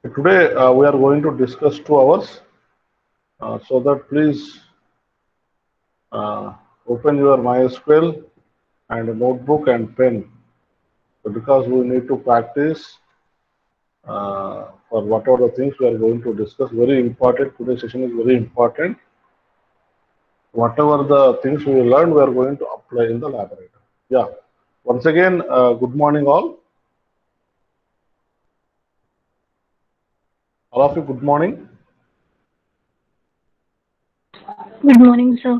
Today we are going to discuss 2 hours. So that please uh, open your MySQL and a notebook and pen. So because we need to practice for whatever the things we are going to discuss. Very important. Today's session is very important. Whatever the things we learn, we are going to apply in the laboratory. Yeah. Once again, good morning all. All of you, good morning. Good morning, sir.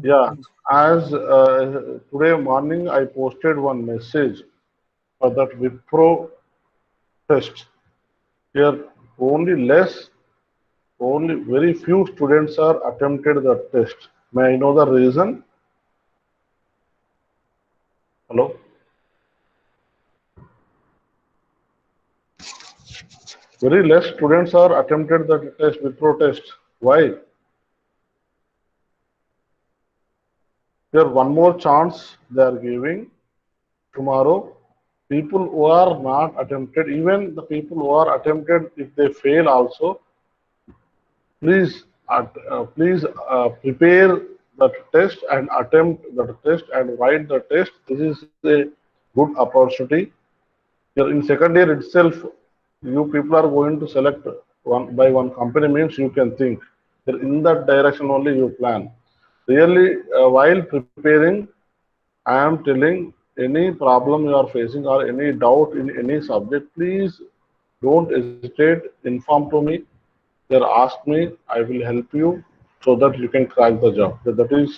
Yeah. As today morning, I posted one message for that Wipro test. Here, only very few students are attempted the test. May I know the reason? Hello? Very less students are attempted the test, Wipro test. Why? Here, one more chance they are giving tomorrow. People who are not attempted, even the people who are attempted, if they fail also, please prepare that test and attempt that test and write the test. This is a good opportunity. Here in second year itself, you people are going to select one by one company means you can think. Here in that direction only you plan. Really, while preparing, I am telling any problem you are facing or any doubt in any subject, please don't hesitate. Inform to me. There, ask me. I will help you so that you can crack the job. That is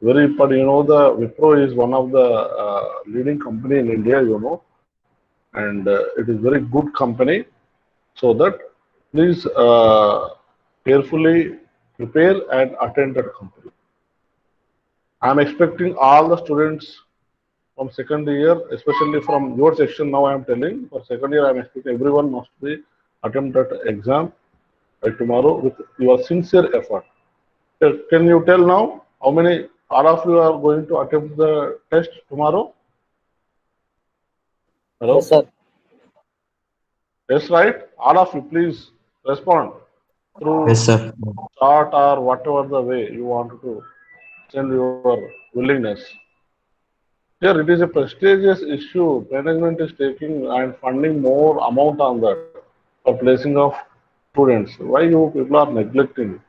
very important. You know, the Wipro is one of the leading company in India. You know, and it is very good company. So that please carefully prepare and attend that company. I am expecting all the students from second year, especially from your section. Now I am telling for second year, I am expecting everyone must be attempt that exam by tomorrow with your sincere effort. Can you tell now how many all of you are going to attempt the test tomorrow? Yes, Hello? sir. Yes, right? All of you, please respond Yes, through sir. chart or whatever the way you want to send your willingness. Here it is a prestigious issue. Management is taking and funding more amount on that for placing of students. Why you people are neglecting?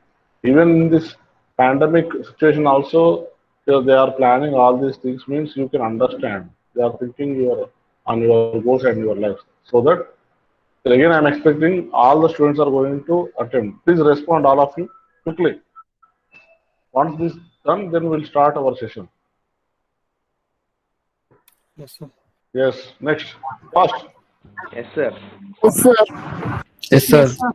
Even in this pandemic situation also, they are planning all these things means you can understand. They are thinking your on your goals and your lives. So that again I am expecting all the students are going to attempt. Please respond all of you quickly. Once this done, then we'll start our session. Yes, sir. Yes, next. Fast. Yes, sir. Yes, sir. Yes, Yes, sir. sir.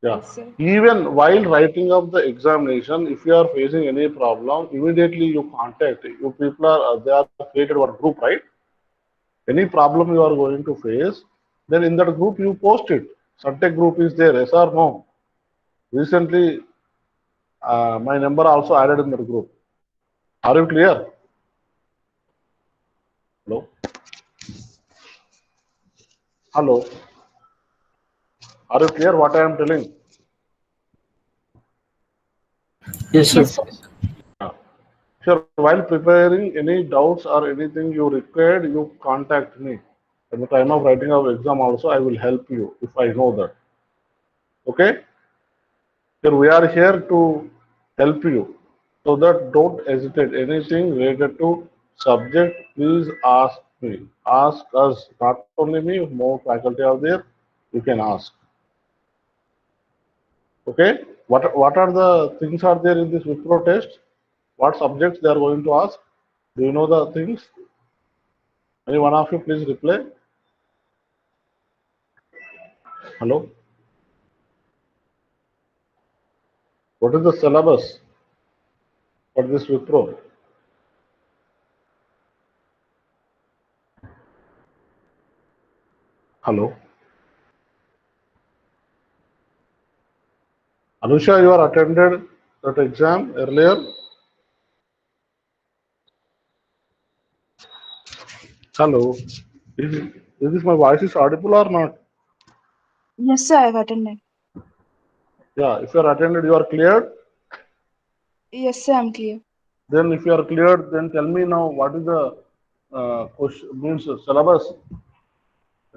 Yeah. Even while writing up the examination, if you are facing any problem, immediately you contact. You people are they are created one group, right? Any problem you are going to face, then in that group you post it. Subject group is there, yes or no? Recently, my number also added in that group. Are you clear? Hello, hello. Are you clear what I am telling? Yes, sir. Yes, sir. Yeah. Sure. While preparing any doubts or anything you required, you contact me. At the time of writing of exam also, I will help you if I know that. Okay? Here we are here to help you. So that don't hesitate. Anything related to subject, please ask me. Ask us, not only me, more faculty are there, you can ask. Okay? What are the things are there in this Wipro test? What subjects they are going to ask? Do you know the things? Any one of you please reply. Hello? What is the syllabus for this Wipro? Hello? Anusha, you are attended that exam earlier? Hello? Is this my voice is audible or not? Yes, sir, I've attended. Yeah, if you are attended, you are cleared. Yes, sir, I'm clear. Then if you are cleared, then tell me now what is the question means syllabus.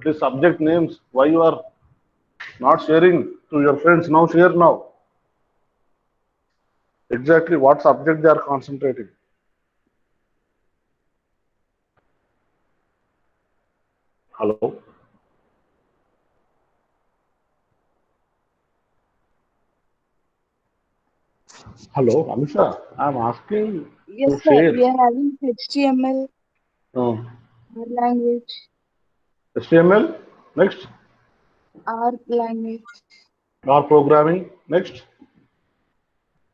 It is subject names. Why you are not sharing to your friends? Now share now. Exactly what subject they are concentrating. Hello. Hello, Amisha. I am asking Yes, to sir, share. we are having HTML, Uh, R language, HTML. Next. R language. Or programming. Next.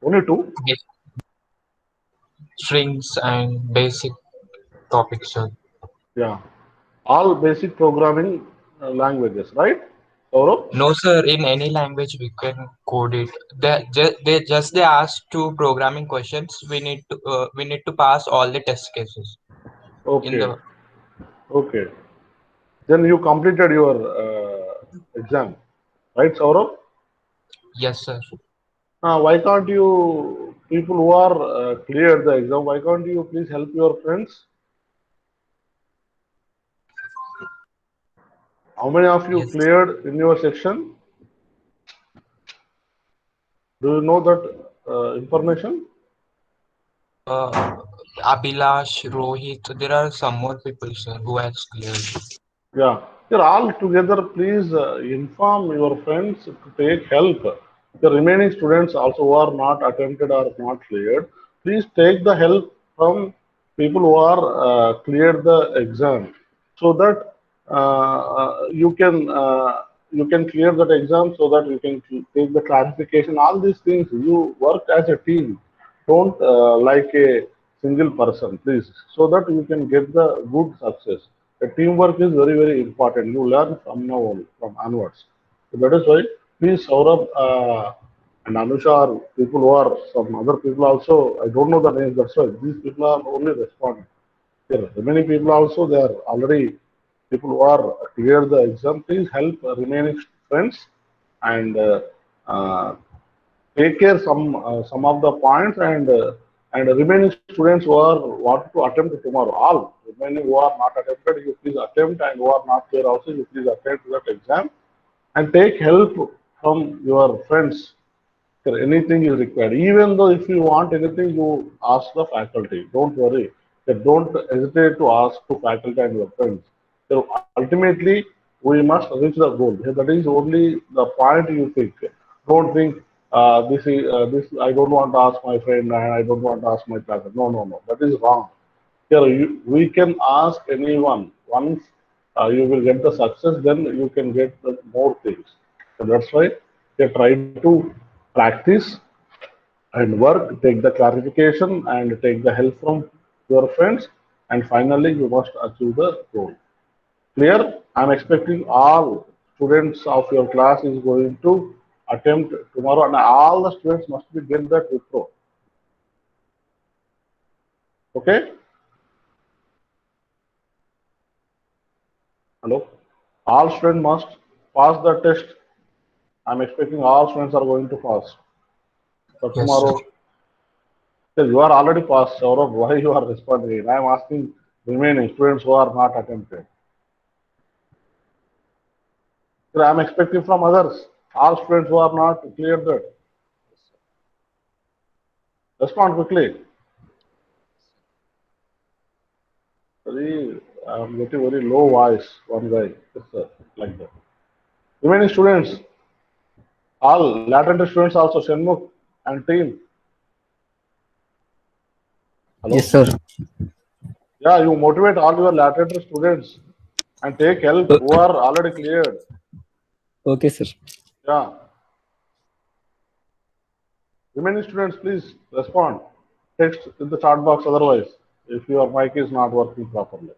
Only two. Yes. Strings and basic topics, sir. Yeah. All basic programming languages, right? Saurabh? No, sir. In any language we can code it. They ask two programming questions. We need to pass all the test cases in Okay. the. Okay. Then you completed your exam, right, Saurabh? Yes, sir. Why can't you, people who are cleared the exam, why can't you please help your friends? How many of you Yes. cleared in your section? Do you know that information? Uh, Abhilash, Rohit. There are some more people, sir, who has cleared. Yeah, you're all together. Please inform your friends to take help. The remaining students also who are not attempted or not cleared, please take the help from people who are cleared the exam, so that you can clear that exam, so that you can take the clarification. All these things you work as a team. Don't like a single person, please, so that you can get the good success. The teamwork is very, very important. You learn from now on, from onwards. So that is why, please, Saurabh and Anusha are people who are some other people also. I don't know the names. That's why these people are only responding. There are many people also. They are already people who are cleared the exam. Please help remaining friends and take care some of the points, and remaining students who are want to attempt tomorrow, all remaining who are not attempted, you please attempt, and who are not there also, you please attempt that exam and take help from your friends. If anything is required, even though if you want anything, you ask the faculty, don't worry. Don't hesitate to ask to faculty and your friends. So ultimately we must reach the goal. That is only the point you think. Don't think this I don't want to ask my friend and I don't want to ask my classmate. No, no, no. That is wrong. Here we can ask anyone. Once you will get the success, then you can get the more things. So that's why they try to practice and work, take the clarification and take the help from your friends, and finally you must achieve the goal. Clear? I'm expecting all students of your class is going to attempt tomorrow, and all the students must be get that repro. Okay? Hello? All students must pass the test. I'm expecting all students are going to pass for Yes, sir. tomorrow. Yes, you are already passed, Saurabh. Why you are responding? I am asking remaining students who are not attempted. So I am expecting from others, all students who are not cleared that. Respond quickly. I am getting very low voice. One guy, yes, sir, like that. Remaining students, all latent students also, Shenmukh and team. Yes, Hello? sir. Yeah, you motivate all your latent students and take help O- who are already cleared. Okay, sir. Yeah. Remaining students, please respond. Text in the chat box otherwise, if your mic is not working properly.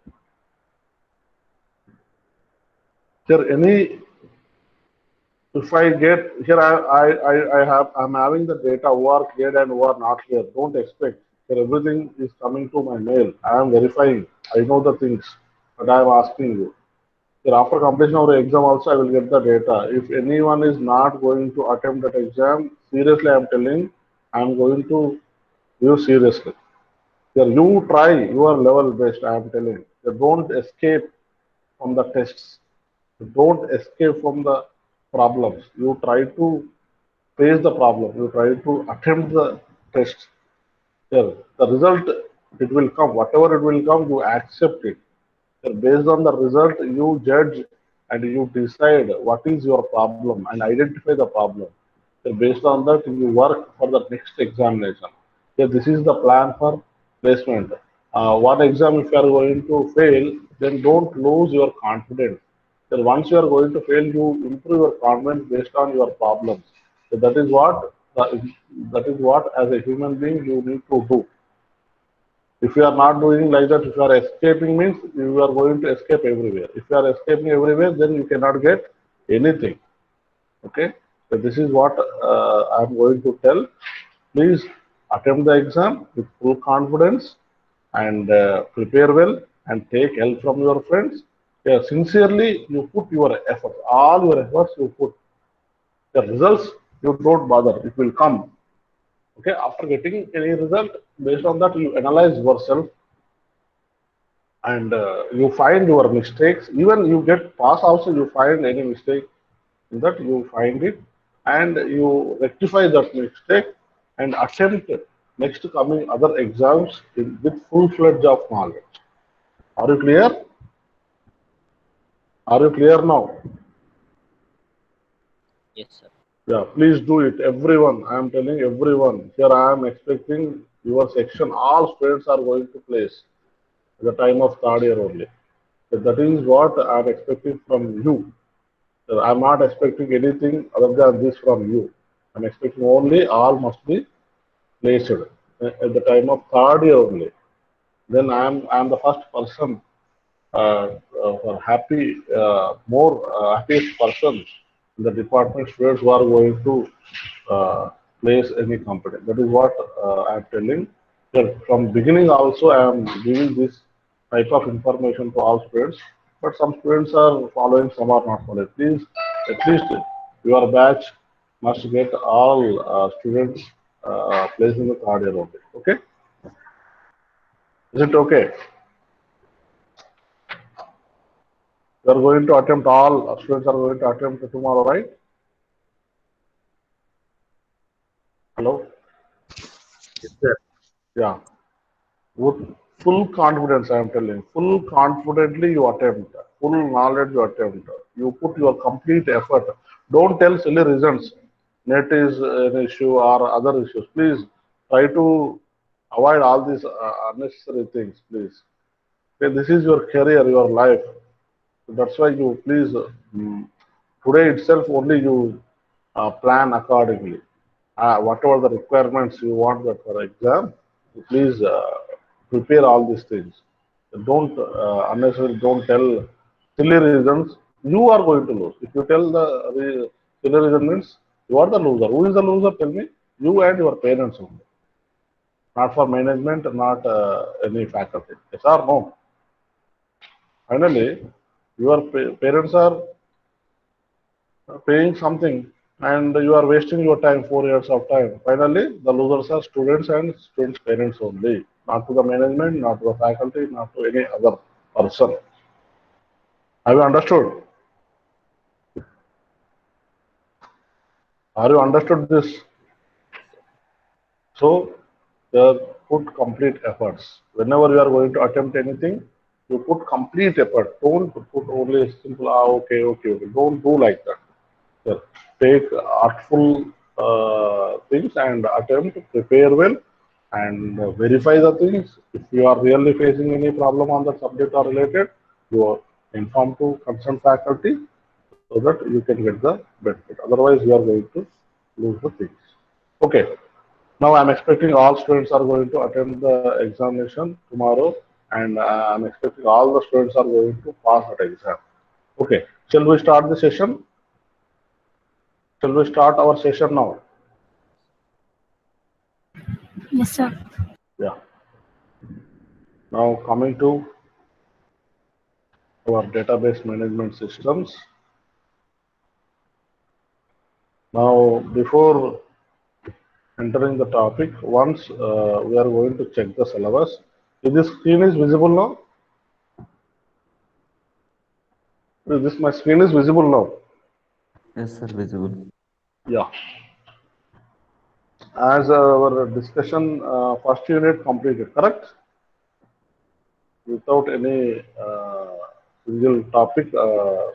Is there any, if I get, here I'm having the data who are cleared and who are not clear. Don't expect. Here everything is coming to my mail. I am verifying. I know the things, but I am asking you. Then after completion of the exam also, I will get the data. If anyone is not going to attempt that exam, seriously, I am telling, I am going to you seriously. Here, you try your level best. I am telling. You don't escape from the tests. You don't escape from the problems. You try to face the problem. You try to attempt the test. Here, the result it will come. Whatever it will come, you accept it. Based on the result, you judge and you decide what is your problem and identify the problem. So based on that, you work for the next examination. So this is the plan for placement. One exam, if you are going to fail, then don't lose your confidence. So once you are going to fail, you improve your confidence based on your problems. So that is what as a human being you need to do. If you are not doing like that, if you are escaping means you are going to escape everywhere. If you are escaping everywhere, then you cannot get anything. Okay. So this is what I am going to tell. Please attempt the exam with full confidence and prepare well and take help from your friends. Yeah, sincerely, you put your efforts, all your efforts you put. The results you don't bother, it will come. Okay, after getting any result, based on that, you analyze yourself and you find your mistakes. Even you get pass also, you find any mistake in that, you find it and you rectify that mistake and attempt next coming other exams with full-fledged of knowledge. Are you clear? Are you clear now? Yes, sir. Yeah, please do it. Everyone, I am telling everyone. Here I am expecting your section. All students are going to place at the time of third year only. So that is what I am expecting from you. I'm not expecting anything other than this from you. I'm expecting only all must be placed at the time of third year only. Then I'm the first person for happy more happiest person in the department students who are going to uh, place any company. That is what I'm telling. That from beginning also I am giving this type of information to all students. But some students are following, some are not following. Please, at least your batch must get all students placed in the third year only. Okay? Is it okay? You are going to attempt all students are going to attempt tomorrow, right? Hello? Yeah. With full confidence, I am telling. Full confidently you attempt. Full knowledge you attempt. You put your complete effort. Don't tell silly reasons. Net is an issue or other issues. Please try to avoid all these unnecessary things, please. Okay, this is your career, your life. That's why you please today itself only you plan accordingly. Whatever the requirements you want that for exam, please prepare all these things. Don't unnecessarily don't tell silly reasons. You are going to lose. If you tell the silly reason means you are the loser. Who is the loser? Tell me. You and your parents only. Not for management, not any faculty. Yes or no? Finally, your parents are paying something and you are wasting your time, 4 years of time. Finally, the losers are students and students' parents only, not to the management, not to the faculty, not to any other person. Have you understood? Are you understood this? So, put complete efforts. Whenever you are going to attempt anything, you put complete effort. Don't put only simple, okay. Don't do like that. Yeah. Take artful things and attempt, prepare well, and verify the things. If you are really facing any problem on the subject or related, you are inform to concerned faculty so that you can get the benefit. Otherwise, you are going to lose the things. Okay. Now I'm expecting all students are going to attend the examination tomorrow, and I'm expecting all the students are going to pass that exam. Okay. Shall we start the session? Shall we start our session now? Yes, sir. Yeah. Now coming to our database management systems. Now, before entering the topic, once we are going to check the syllabus. If this screen is visible now, if this my screen is visible now. Yes, sir, visible. Yeah. As our discussion, first unit completed, correct? Without any single topic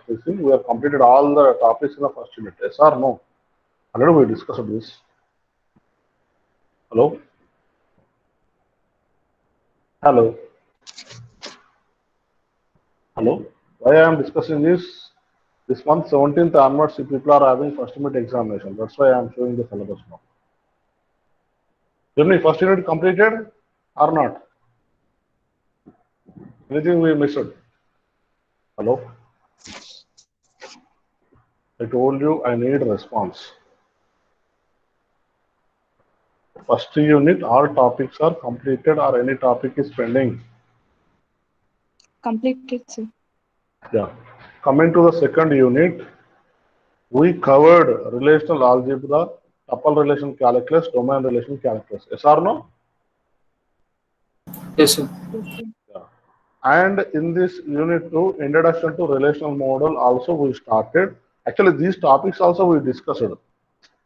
missing, we have completed all the topics in the first unit. Yes or no? Already we discussed this. Hello? Hello? Hello? Why I am discussing this month 17th onwards, if people are having first unit examination. That's why I am showing the syllabus now. Tell me, first unit completed or not? Anything we missed? Hello? I told you I need response. First unit, all topics are completed or any topic is pending. Completed, sir. Yeah. Coming to the second unit, we covered relational algebra, tuple relation calculus, domain relation calculus. Yes or no? Yes, sir. Yes, sir. Yeah. And in this unit 2, introduction to relational model also we started. Actually, these topics also we discussed.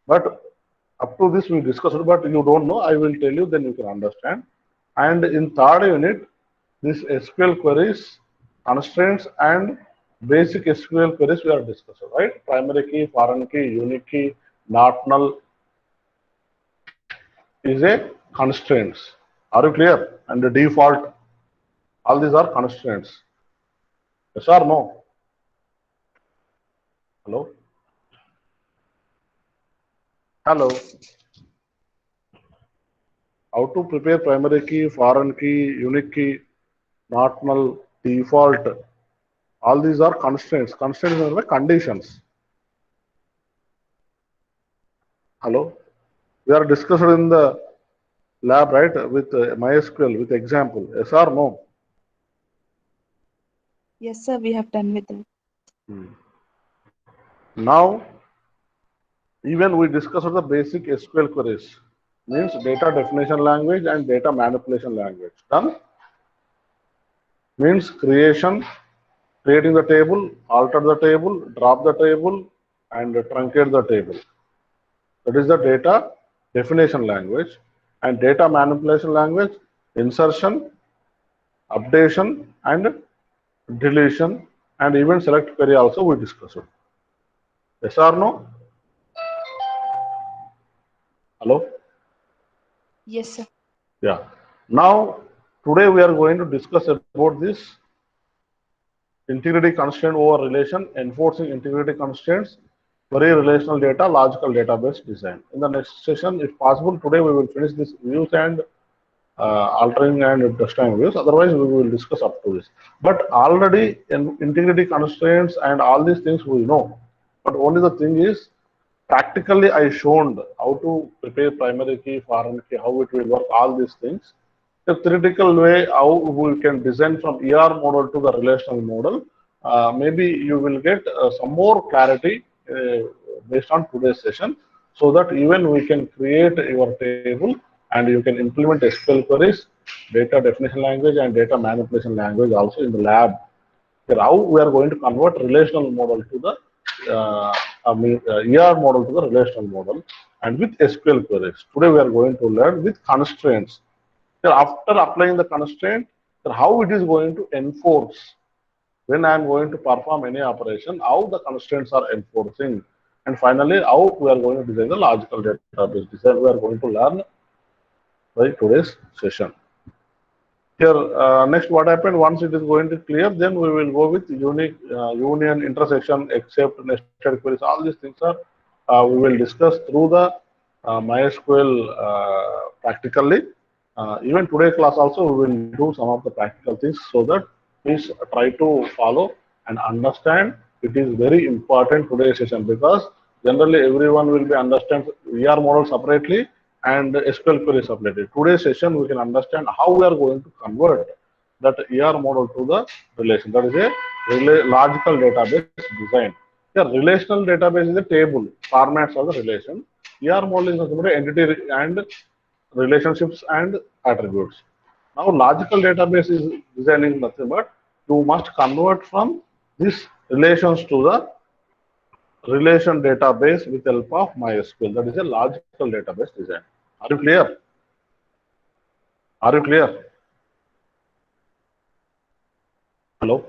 But up to this we discussed, but you don't know. I will tell you, then you can understand. And in third unit, this SQL queries, constraints, and basic SQL queries we are discussing, right? Primary key, foreign key, unique key, not null is a constraints. Are you clear? And the default, all these are constraints. Yes or no? Hello? Hello? How to prepare primary key, foreign key, unique key, not null, default. All these are constraints. Constraints are the conditions. Hello? We are discussing in the lab, right, with MySQL, with example. Yes or no? Yes, sir. We have done with that. Now, even we discussed the basic SQL queries, means data definition language and data manipulation language. Done? Means creating the table, alter the table, drop the table, and truncate the table. That is the data definition language. And data manipulation language, insertion, updation, and deletion, and even select query also we discussed. Yes or no? Hello? Yes, sir. Yeah. Now, today we are going to discuss about this integrity constraint over relation, enforcing integrity constraints, query relational data, logical database design. In the next session, if possible, today we will finish this views and altering and destroying views. Otherwise, we will discuss up to this. But already in integrity constraints and all these things we know. But only the thing is, practically I shown how to prepare primary key, foreign key, how it will work, all these things. The theoretical way how we can design from ER model to the relational model. Maybe you will get some more clarity based on today's session, so that even we can create your table and you can implement SQL queries, data definition language and data manipulation language also in the lab. Here, how we are going to convert relational model to the ER model to the relational model, and with SQL queries. Today we are going to learn with constraints. So after applying the constraint, so how it is going to enforce when I am going to perform any operation, how the constraints are enforcing, and finally how we are going to design the logical database design. We are going to learn by today's session. Here, next what happened, once it is going to clear, then we will go with unique, union, intersection, except, nested queries. All these things are, we will discuss through the MySQL practically. Even today class also, we will do some of the practical things, so that please try to follow and understand. It is very important today's session, because generally everyone will be understand ER model separately and SQL query separately. Today's session we can understand how we are going to convert that ER model to the relation. That is a logical database design. The relational database is a table, formats of the relation. ER model is nothing but entity and relationships and attributes. Now, logical database is designing nothing but you must convert from these relations to the relation database with help of MySQL. That is a logical database design. Are you clear? Are you clear? Hello?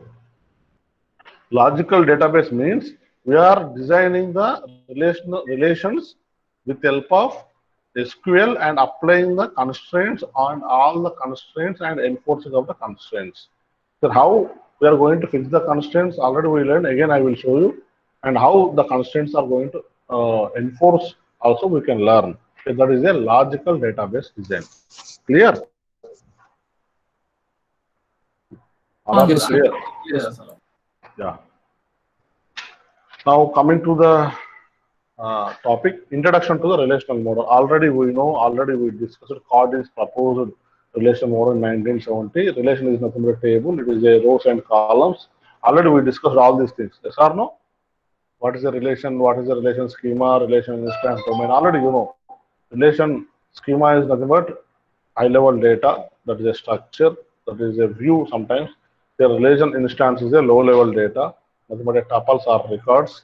Logical database means we are designing the relations with help of SQL and applying the constraints on all the constraints and enforcing of the constraints. So how we are going to fix the constraints already we learned. Again, I will show you, and how the constraints are going to enforce also we can learn. So that is a logical database design. Clear? All of you Yes, sir. clear? Yeah. Now coming to the topic, introduction to the relational model. Already we know, already we discussed Cordin's proposed relation model in 1970. Relation is nothing but a table. It is a rows and columns. Already we discussed all these things. Yes or no? What is a relation? What is a relation schema? Relation instance domain. Already you know. Relation schema is nothing but high-level data. That is a structure. That is a view sometimes. The relation instance is a low-level data. Nothing but a tuples or records.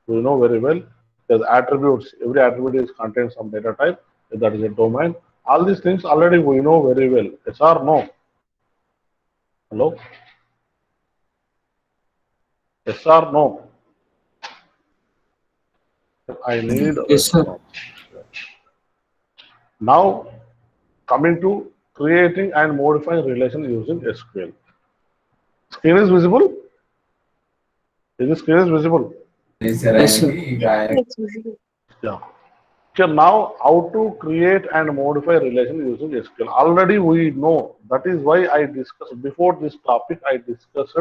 We know very well. There's attributes. Every attribute is contains some data type. That is a domain. All these things already we know very well. Yes or no? Hello? Yes or no? I need a Yes, sir. response. Now coming to creating and modifying relation using SQL. Screen is visible? Is the screen is visible? Yes, sir. It's visible. Yeah. Okay, now how to create and modify relation using SQL. Already we know. That is why I discussed before this topic. I discussed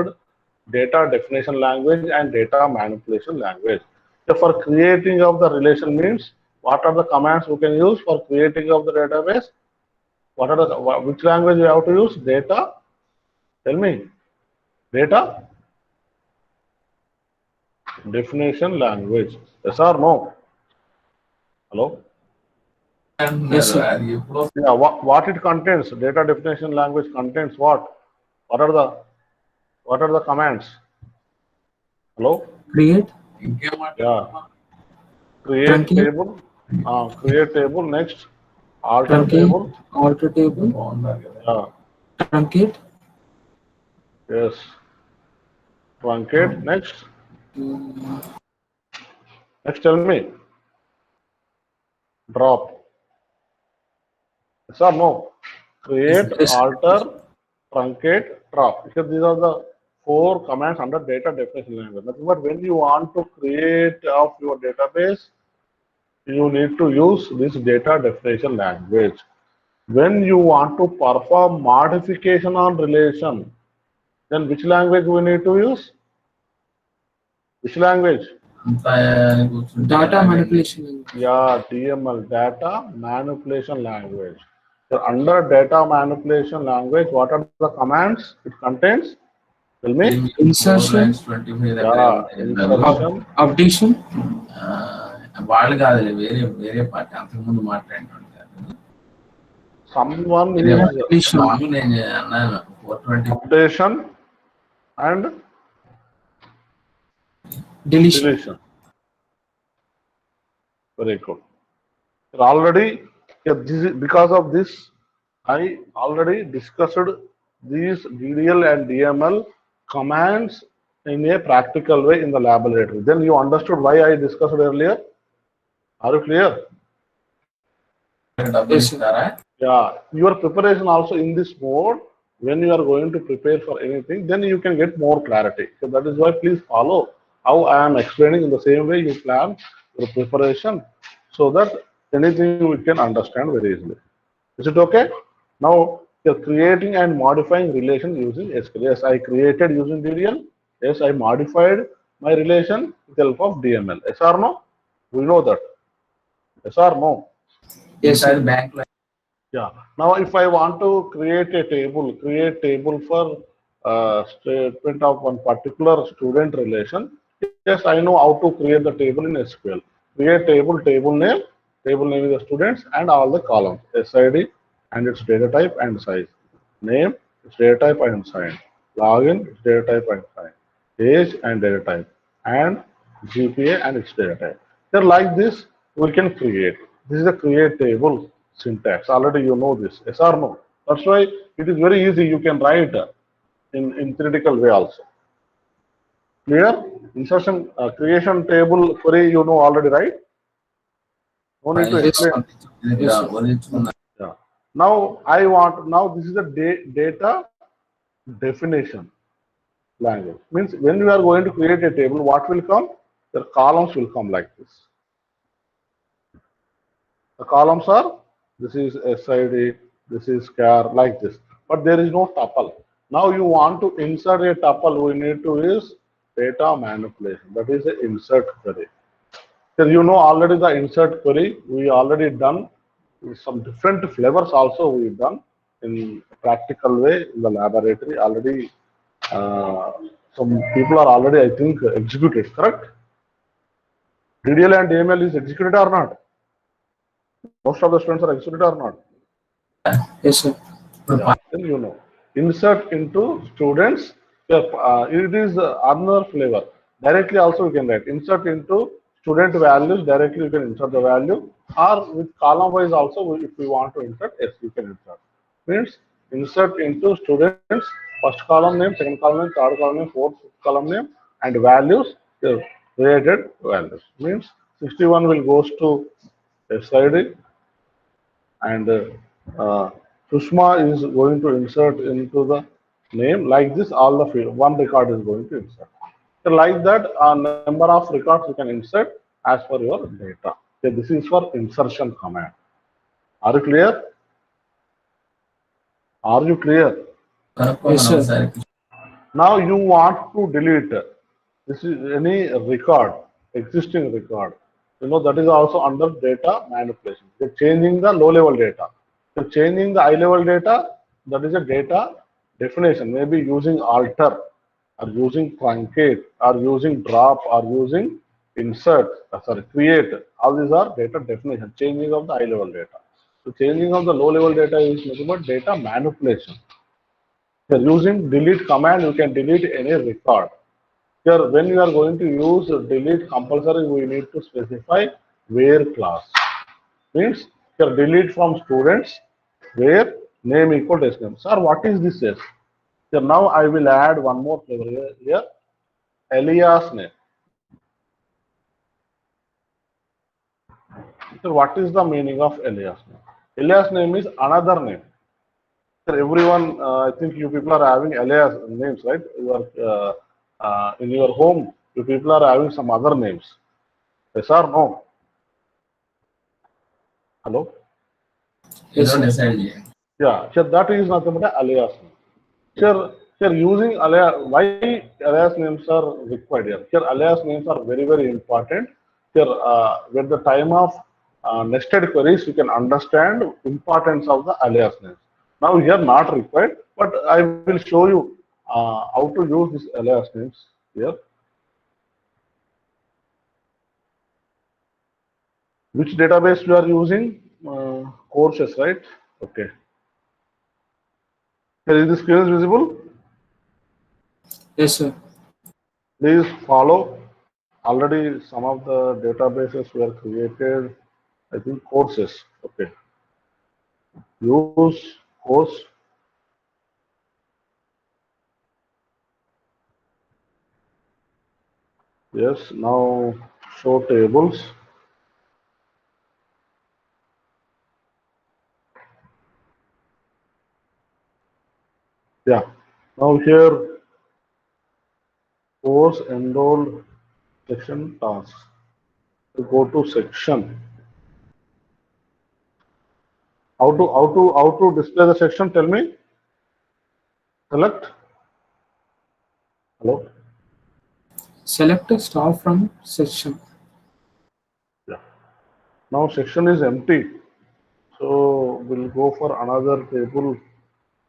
data definition language and data manipulation language. So for creating of the relation means what are the commands we can use for creating of the database? What are the which language we have to use? Data. Tell me. Data definition language. Yes or no? Hello. Yes, sir. Yeah, what it contains? Data definition language contains what? What are the commands? Hello? Create, Yeah. Create truncate, table. Create table. Next. Alter truncate, table. alter table, Yeah. truncate, Yes. Truncate. Next. Next, tell me. Drop. Yes or no? Create, yes, alter, truncate, drop. Because these are the four commands under data definition language. Nothing but when you want to create of your database, you need to use this data definition language. When you want to perform modification on relation, then which language we need to use? Which language? data manipulation. Yeah, DML, data manipulation language. So under data manipulation language, what are the commands it contains? Tell me. Insertion, Yeah, insertion. updation, వాళ్ళు కాదులే వేరే వేరే party అంతకుముందు మాట్లాడినట్టు Someone వేరే is deletion, మామూలు నేను అన్నాను 420 updation and deletion. deletion. Very good. Already, yeah, because of this, I already discussed these DDL and DML commands in a practical way in the laboratory. Then you understood why I discussed earlier. Are you clear? డబ్బులు ఇస్తారా Yeah, your preparation also in this mode, when you are going to prepare for anything, then you can get more clarity. So that is why please follow how I am explaining in the same way you plan your preparation so that anything we can understand very easily. Is it okay? Now you're creating and modifying relation using SQL. Yes, I created using DDL. Yes, I modified my relation with help of DML. Yes or no? We know that. Yes or no? Yes, sir. Bank లో Yeah. Now, if I want to create a table for statement of one particular student relation. Yes, I know how to create the table in SQL. Create table, table name is the students and all the columns, SID and its data type and size, name, its data type and sign, login, its data type and sign, age and data type, and GPA and its data type. So like this, we can create. This is the create table syntax. Already you know this, yes or no? That's why it is very easy. You can write in theoretical way also. Clear? Insertion, creation table query you know already, right? No need to Yes, explain. sir. Yes, sir. Yeah. Now I want, now this is the data definition language. Means when you are going to create a table, what will come? The columns will come like this. The columns are, this is SID, this is char, like this. But there is no tuple. Now you want to insert a tuple, we need to use data manipulation. That is the insert query. So you know already the insert query, we already done some different flavors also we done in practical way in the laboratory already. Some people are already, I think, executed, correct? DDL and AML is executed or not? Most of the students are executed or not? Yes, sir. Yeah, then you know. Insert into students, it is another flavor. Directly also you can write. Insert into student values, directly you can insert the value. Or with column wise also, if we want to insert, yes, you can insert. Means insert into students, first column name, second column name, third column name, fourth, fifth column name, and values, related values. Means 61 will goes to SID, and Sushma is going to insert into the name like this. All the field, one record is going to insert. So like that, a number of records you can insert as per your data. Okay, this is for insertion command. Are you clear? Are you clear? Yes, sir. Now you want to delete. This is any record, existing record. You know that is also under data manipulation. You're changing the low level data. You're changing the high level data. That is a data definition. Maybe using alter, or using truncate, or using drop, or using insert. Sorry, create. All these are data definition. Changing of the high level data. So changing of the low level data is nothing but data manipulation. Here using delete command, you can delete any record. Here, when you are going to use delete compulsory, we need to specify where class. Means here delete from students where name equal test name. Sir, what is this? Yes. Here now I will add one more flavor here. Alias name. So what is the meaning of alias name? Alias name is another name. Everyone, I think you people are having alias names, right? You are in your home, you people are having some other names. Yes or no? Hello? Yes, sir. Yeah, so that is nothing but alias name. Sir, using alias, why alias names are required here? Here, alias names are very, very important. Here, with the time of nested queries, you can understand importance of the alias names. Now, here not required, but I will show you how to use these alias names here. Which database you are using? Courses, right? Okay. Here is the screen is visible. Yes, sir. Please follow. Already some of the databases were created. I think courses. Okay. Use course. Yes. Now show tables. Yeah. Now here course enrolled section tasks. To go to section. How to display the section? Tell me. Select. Hello. Select a star from section. Yeah. Now section is empty. So we'll go for another table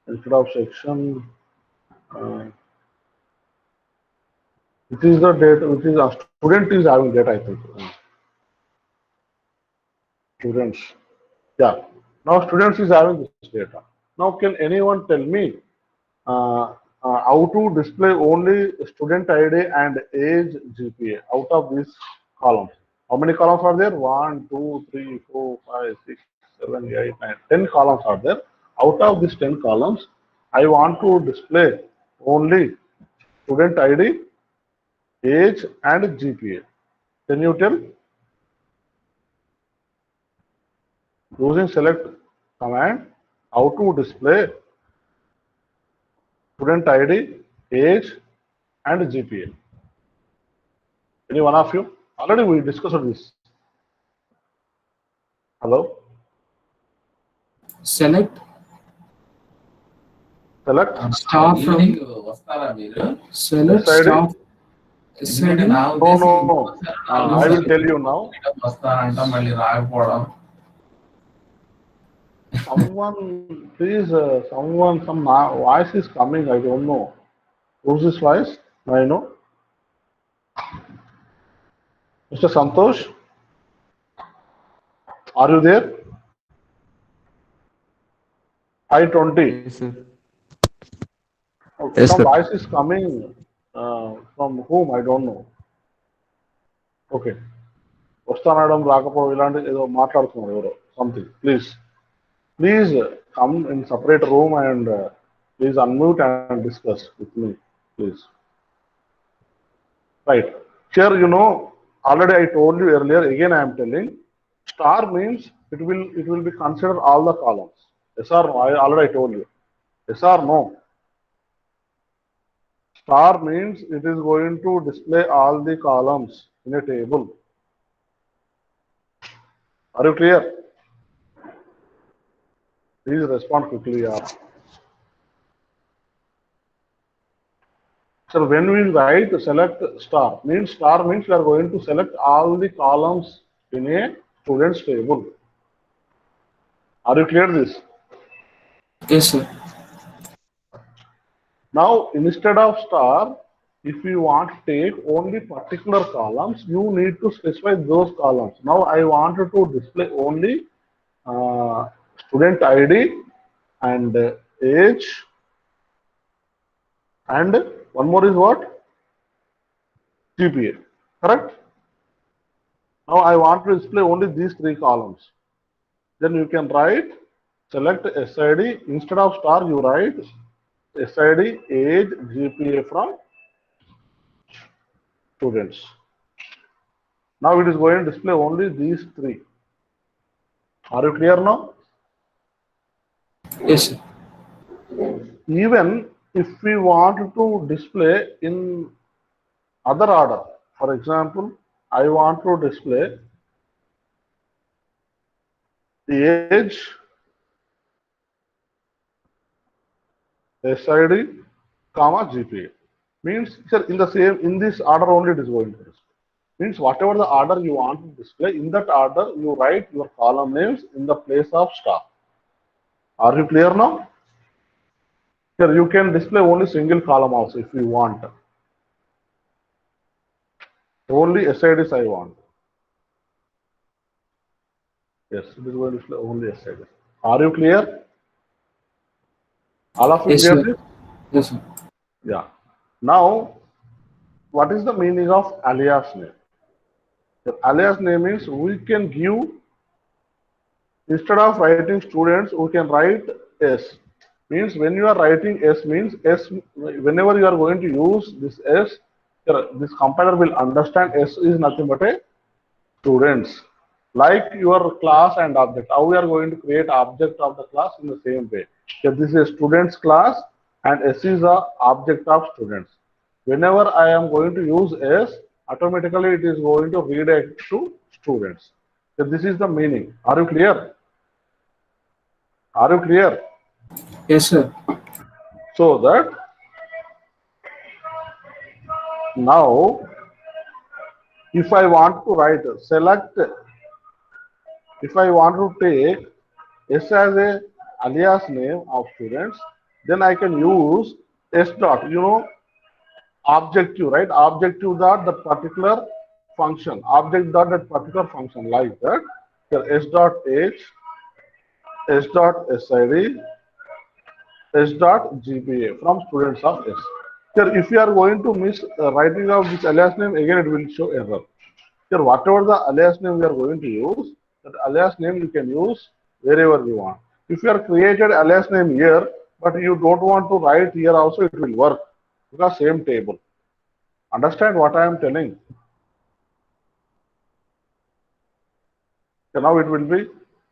instead of section. It is the data which is a student is having data, I think. Students. Yeah. Now students is having this data. Now can anyone tell me how to display only student ID and age GPA out of these columns? How many columns are there? 1, 2, 3, 4, 5, 6, 7, 8, 9, 10 columns are there. Out of these 10 columns, I want to display only student ID, age and GPA. Can you tell? Using select command, how to display student ID, age and GPA. Any one of you? Already we discussed this. Hello? Select Select star from evening వస్తారా మీరు? select SID? star ఎందుకంటే SID. నా No, ఉద్దేశం no. I will tell you now. వస్తానంట మళ్ళీ రాకపోవడం. Someone, please, some voice is coming. I don't know. Who's this voice? I know. Mr. Santosh, are you there? I-20. Yes, sir. Okay, Yes, some sir. voice is coming from whom? I don't know. Okay. వస్తానడం రాకపోవడం ఇలాంటి ఏదో మాట్లాడుతున్నారు ఎవరో something please come in separate room and please unmute and discuss with me please right here you know already I told you earlier again I am telling star means it will be consider all the columns. Yes or no? I told you. Yes or no? Star means it is going to display all the columns in a table. Are you clear? Please respond quickly, yaar. So when we write select star means we are going to select all the columns in a student's table. Are you clear this? Yes, sir. Now instead of star, if you want to take only particular columns, you need to specify those columns. Now I wanted to display only student ID and age, and one more is what? GPA. Correct? Now I want to display only these three columns. Then you can write select SID. Instead of star, you write SID, age, GPA from students. Now it is going to display only these three. Are you clear now? Yes, sir. Even if we want to display in other order, for example, I want to display the age, SID, comma GPA. Means sir, in this order only it is going to display. Means whatever the order you want to display, in that order you write your column names in the place of star. Are you clear now? Here you can display only single column also if you want. Only SIDs I want. Yes, it is going to display only SIDs. Are you clear? All of you Yes, clear sir. this? Yes, sir. Yeah. Now, what is the meaning of alias name? The alias name is we can give, instead of writing students, we can write S. Means when you are writing S means S, whenever you are going to use this S, this compiler will understand S is nothing but a students. Like your class and object. How we are going to create object of the class in the same way. So this is a students class and S is a object of students. Whenever I am going to use S, automatically it is going to redirect to students. So this is the meaning. Are you clear? Are you clear? Yes, sir. So that now if I want to write select, if I want to take S as a alias name of students, then I can use S dot, objective, right? Objective dot that particular function, object dot that particular function, like that. Here S dot H, S dot SID, S dot GPA from students of S. Here, if you are going to miss writing of this alias name, again it will show error. Here, whatever the alias name we are going to use, that alias name you can use wherever you want. If you are created alias name here, but you don't want to write here also, it will work because same table. Understand what I am telling? So now it will be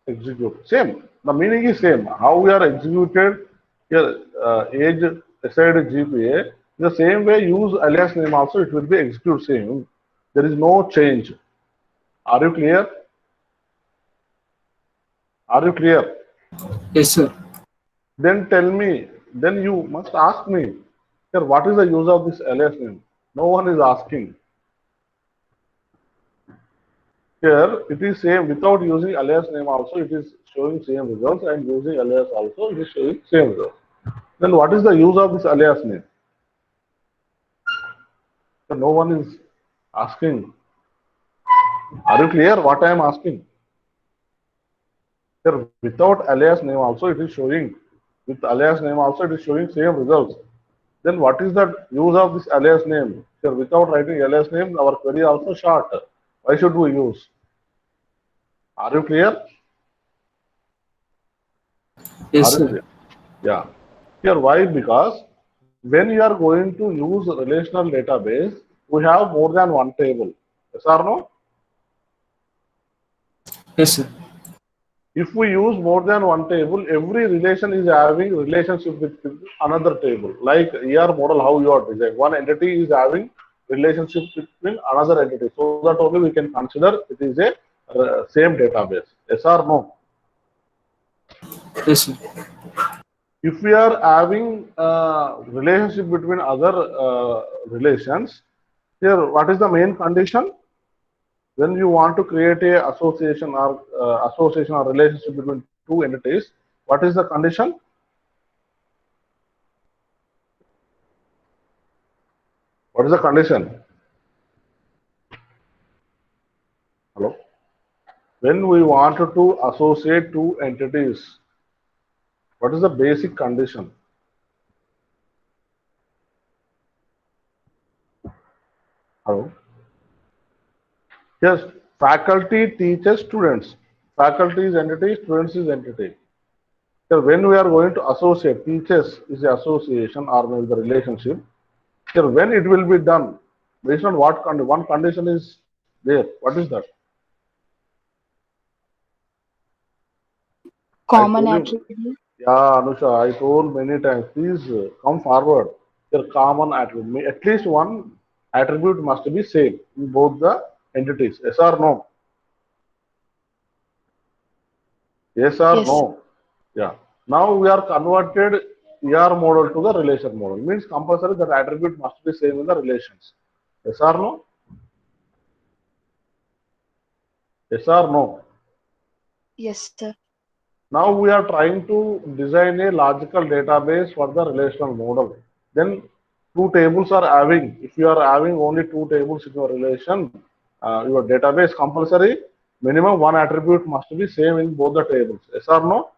execute. Same. The meaning is same. How we are executed here, age aside GPA, the same way use alias name also, it will be execute same. There is no change. Are you clear? Are you clear? Yes, sir. Then tell me, then you must ask me, sir, what is the use of this alias name? No one is asking. Here it is same without using alias name also, it is showing same results, and using alias also, it is showing same results. Then what is the use of this alias name? So no one is asking. Are you clear what I am asking? Here without alias name also it is showing. With alias name also it is showing same results. Then what is the use of this alias name? Here without writing alias name, our query also short. Why should we use? Are you clear? Yes, Are you sir. clear? Yeah. Here why? Because when you are going to use relational database, we have more than one table. Yes or no? Yes, sir. If we use more than one table, every relation is having relationship with another table. Like ER model, how you are designed. One entity is having relationship between another entity. So that only we can consider it is a same database. Yes or no? Yes, sir. If we are having relationship between other relations, here what is the main condition? When you want to create a association or relationship between two entities, what is the condition? What is the condition? Hello? When we wanted to associate two entities, what is the basic condition? Hello? Yes, faculty teaches students. Faculty is entity, students is entity. So when we are going to associate, teachers is the association or maybe the relationship. Here, when it will be done, based on what condition? One condition is there. What is that? I Common told you. attribute. Yeah, Anusha, I told many times. Please come forward. Your common attribute. At least one attribute must be same in both the entities. Yes or no? Yes or Yes. no? Yeah. Now we are converted ER model to the relation model. Means compulsory that attribute must be same in the relations. Yes or no? Yes or no? Yes, sir. Now we are trying to design a logical database for the relational model. Then two tables are having. If you are having only two tables in your relation, your database compulsory minimum one attribute must be same in both the tables. Yes or no?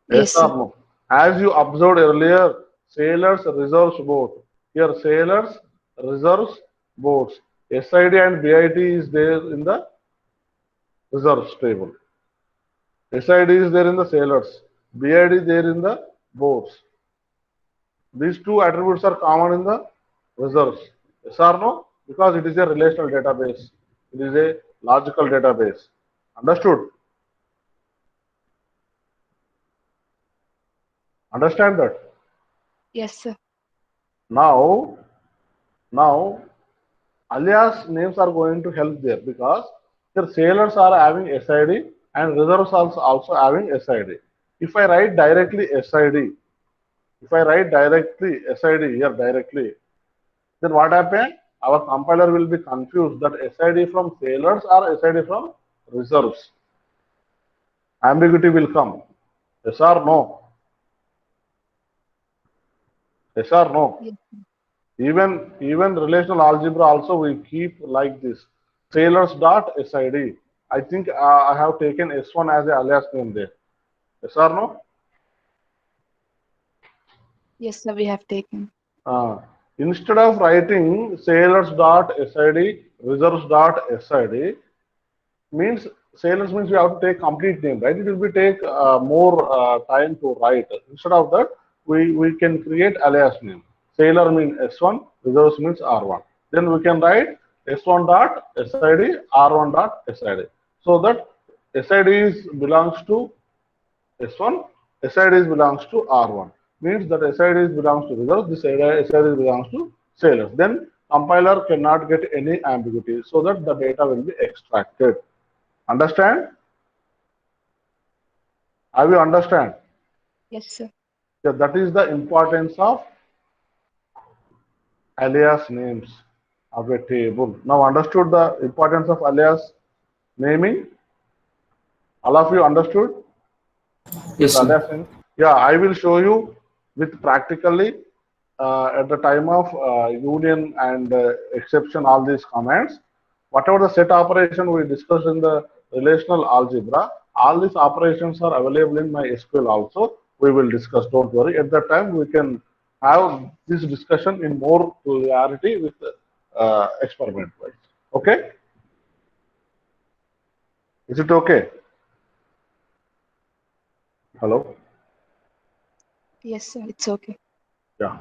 Yes Yes, or sir. no? As you observed earlier, sailors reserves boat. Here sailors reserves boats. SID and BIT is there in the reserves table. SID is there in the sailors. BID is there in the boats. These two attributes are common in the reserves. Yes or no? Because it is a relational database. It is a logical database. Understood? Understand that? Yes, sir. Now, now alias names are going to help there because here sailors are having SID and reserves also having SID. If I write directly SID, if I write directly SID here directly, then what happens? Our compiler will be confused that SID from sailors or SID from reserves. Ambiguity will come. Yes or no? Yes or no? Yes. Even relational algebra also we keep like this. Sailors dot SID. I think I have taken S1 as a alias name there. Yes or no? Yes, sir. We have taken. Uh, Instead of writing sailors dot SID, reserves dot SID, means sailors means we have to take complete name, right? It will be take more time to write. Instead of that, we can create alias name. Sailor means S1, reserves means R1. Then we can write S1 dot SID, R1 dot SID. So that SID is belongs to S1, SID belongs to R1. Means that SID belongs to reserves, this SID belongs to sailors. Then compiler cannot get any ambiguity, so that the data will be extracted. Understand? Have you understand? Yes, sir. Yeah, that is the importance of alias names of a table. Now understood the importance of alias naming? All of you understood Yes, the sir. alias name? Yeah, I will show you with practically at the time of union and exception all these commands. Whatever the set operation we discussed in the relational algebra, all these operations are available in my SQL also. We will discuss, don't worry. At that time, we can have this discussion in more clarity with experiment wise. Okay? Is it okay? Hello? Yes, sir. It's okay. Yeah.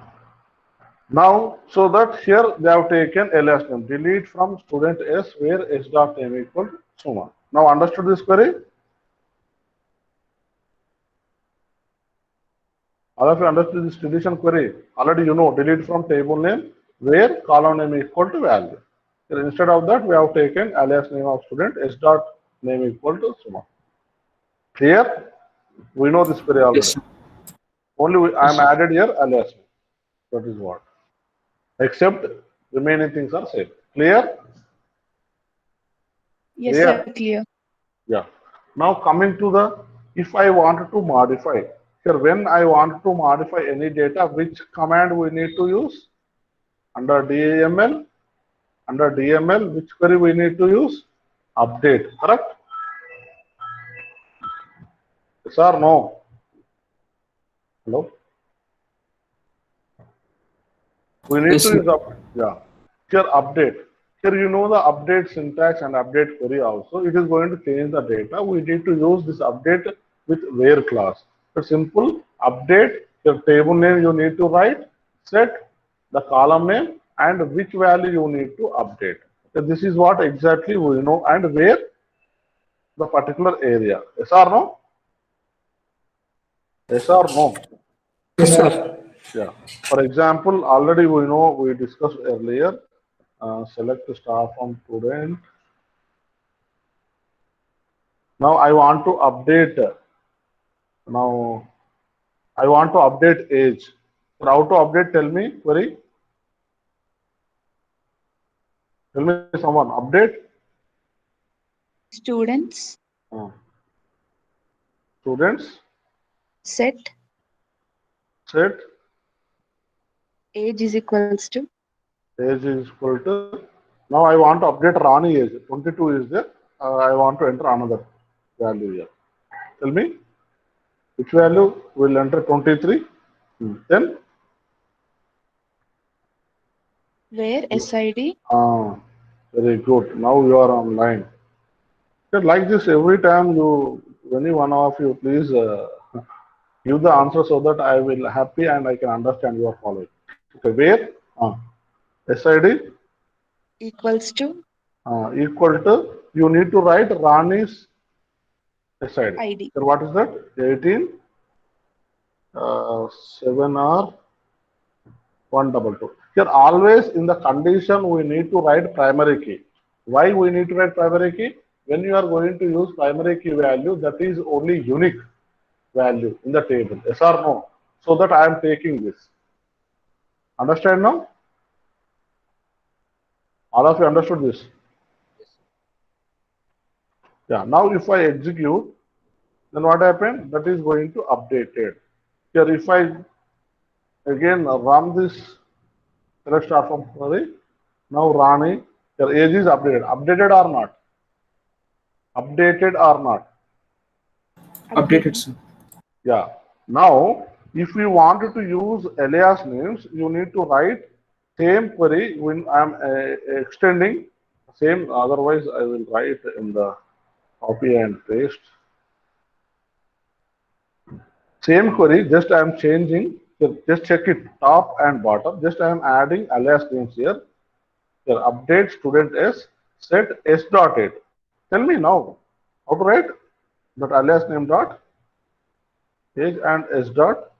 Now, so that here they have taken alias name, delete from student S where S dot name equal to Suma. Now understood this query? All of you understood this deletion query? Already you know, delete from table name where column name equal to value. Here, instead of that, we have taken alias name of student S dot name equal to Suma. Clear? We know this query Yes, already. sir. Only I Yes, am sir. added here alias name. That is what. Except remaining things are same. Clear? Yes, sir. Clear? Clear. Yeah. Now coming to the, if I wanted to modify, here when I want to modify any data, which command we need to use? Under DML, which query we need to use? Update, correct? Yes or no? Hello? We need Yes, to sir. use yeah. Here update. Here you know the update syntax and update query also. It is going to change the data. We need to use this update with where class. A simple update, your table name you need to write, set the column name and which value you need to update. So this is what exactly we know and where the particular area. Yes or no? Yes or no? Yes, sir. Yeah. For example, already we know we discussed earlier. Select the star from student. Now I want to update. Now I want to update age. So how to update? Tell me, query. Tell me someone. Update. Students Uh, Students. set Set age is equals to age is equal to. Now I want to update Rani age. 22 is there. I want to enter another value here. Tell me which value will enter 23. Then where SID uh, very good. Now you are online. So like this every time you, any one of you, please give the answer so that I will happy and I can understand you are following. Okay, where SID equals to equal to, you need to write Rani's SID. ID. So what is that? 18 7 or 122. Here always in the condition we need to write primary key. Why we need to write primary key? When you are going to use primary key value, that is only unique value in the table. Yes or no? So that I am taking this. Understand now? All of you understood this? Yeah. Now if I execute, then what happened? That is going to update it. Here if I again run this select star from query. Now Rani, your age is updated. Updated or not? Updated or not? Updated, sir. Yeah. Now, if we wanted to use alias names, you need to write same query when I'm extending same. Otherwise, I will write in the copy and paste. Same query, just I am changing. Just check it top and bottom. Just I am adding alias names here. Here update student s set s dot 8. Tell me now how to write that alias name dot age and s dot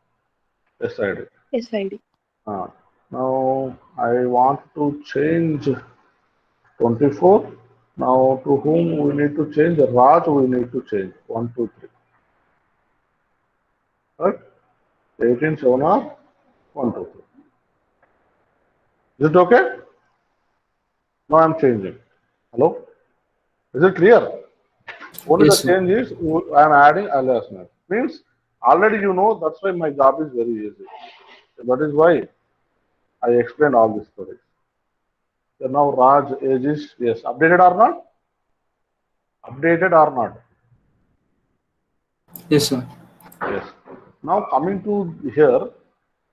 sid. SID. Now I want to change 24. Now to whom we need to change? Raj we need to change. 1, 2, 3. Right? 18, 7 are 1, 2, 3. Is it okay? Now I'm changing. Hello? Is it clear? Only Yes, the sir. change is I'm adding alias name. Means already you know, that's why my job is very easy. That is why I explained all these stories. So now Raj age is, yes, updated or not? Updated or not? Yes, sir. Yes. Now coming to here,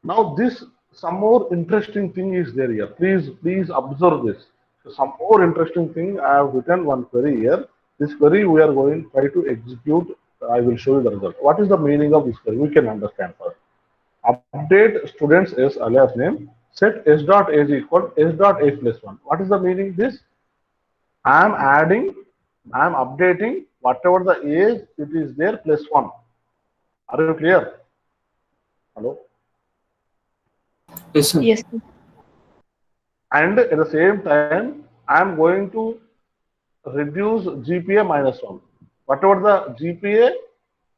now this some more interesting thing is there here. Please observe this. So some more interesting thing. I have written one query here. This query we are going to try to execute. I will show you the result. What is the meaning of this query? We can understand first. Update students as alias name. Set s dot age equal s dot age plus 1. What is the meaning? This I am adding, I am updating whatever the age it is there plus 1. Are you clear? Hello? Yes, sir. Yes, sir. And at the same time, I am going to reduce GPA minus 1. Whatever the GPA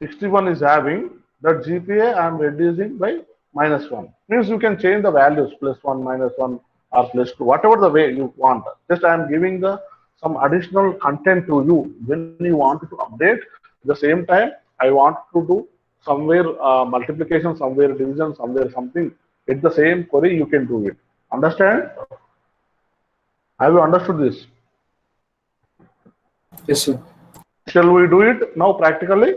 61 is having, that GPA I am reducing by minus 1. Means you can change the values plus 1, minus 1 or plus 2, whatever the way you want. Just I am giving the some additional content to you when you want to update. At the same time, I want to do somewhere multiplication, somewhere division, somewhere something. At the same query, you can do it. Understand? Have you understood this? Yes, sir. Shall we do it now practically?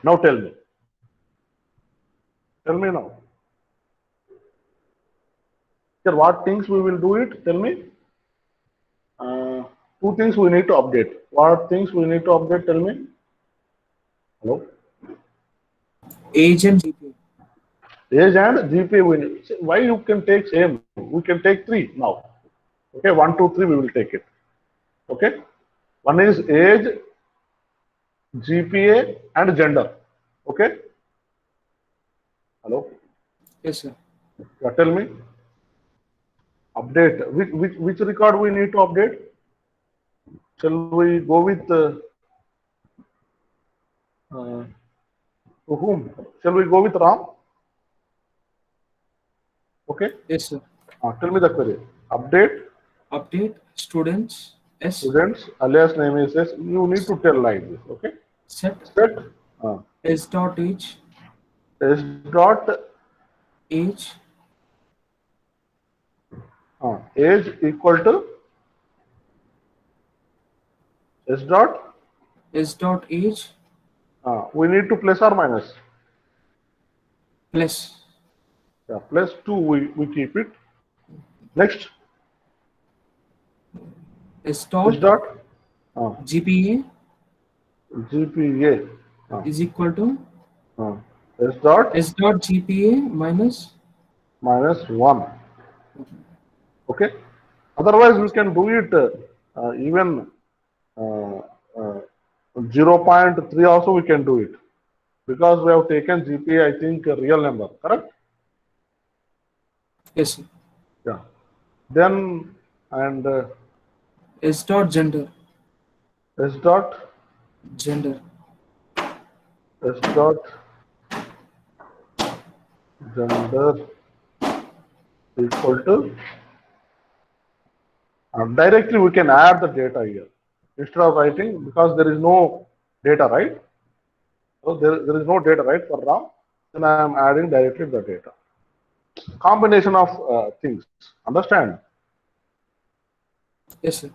Now tell me. Tell me now. Sir, what things we will do it? Tell me. Two things we need to update. What things we need to update? Tell me. Hello. Age and GPA. Age and GPA. We need. See, why you can take same? We can take three now. Okay, 1, 2, 3. We will take it. Okay. One is age, GPA, and gender. Okay. Hello. Yes, sir. Yeah, tell me. Update. Which record we need to update? Shall we go with to whom? Shall we go with Ram? Okay. Yes, sir. Tell me the query. Update Update students S students alias name is S. You need to tell like this. Okay. set Set S dot age S dot age age equal to S dot. S dot age We need to plus or minus. plus Yeah, plus 2 we keep it. Next S S dot dot GPA GPA is equal to S dot S dot GPA minus minus 1. Okay. Otherwise, we can do it even uh, uh, 0.3 also we can do it because we have taken GPA, I think, a real number, correct? yes, sir. Yeah. Then and S dot gender S dot gender S dot gender equal to directly we can add the data here instead of writing because there is no data, right? So there is no data, right, for Ram? then I am adding directly the data. Combination of things. Understand? Yes, sir.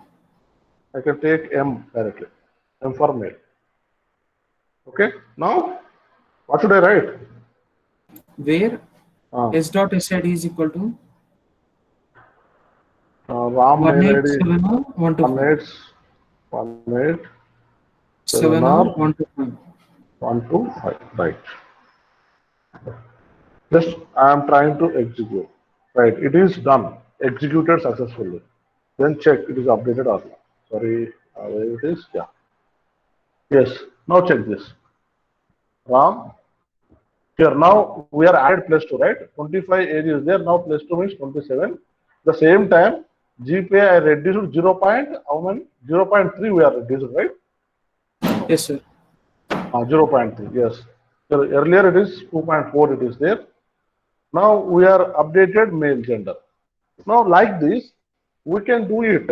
I can take M directly. M for male. Okay. Now, what should I write? Where Uh, s dot sid is equal to Ram mail ID 1870125. 187 r 70125. 125. Right. Just I am trying to execute. Right. It is done. Executed successfully. Then check it is updated or not. Sorry. Where it is? Yeah. Yes. Now check this. Ram. Here now we are added plus 2, right? 25 age is there. Now plus 2 means 27. The same time, GPA I reduced 0. How many? 0.3 we are reduced, right? Yes, sir. 0.3, yes. So earlier it is 2.4, it is there. Now we are updated male gender. Now like this, we can do it.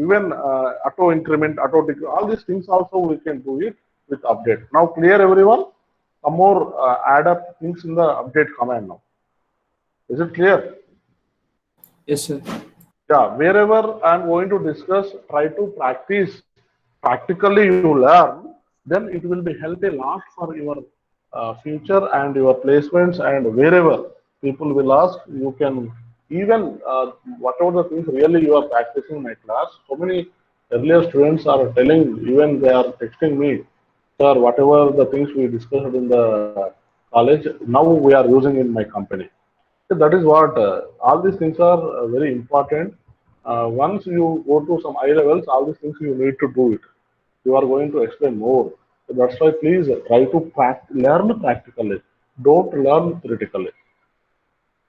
Even auto increment, auto decrement, all these things also we can do it with update. Now clear everyone? Some more add up things in the update command now. Is it clear? Yes, sir. Yeah, wherever I'm going to discuss, try to practice. Practically you learn, then it will be help a lot for your future and your placements, and wherever people will ask, you can even whatever the things really you are practicing in my class. So many earlier students are telling, even they are texting me, sir, whatever the things we discussed in the college, now we are using in my company. So that is what all these things are very important. Once you go to some high levels, all these things you need to do it. You are going to explain more. So that's why please try to learn practically. Don't learn theoretically.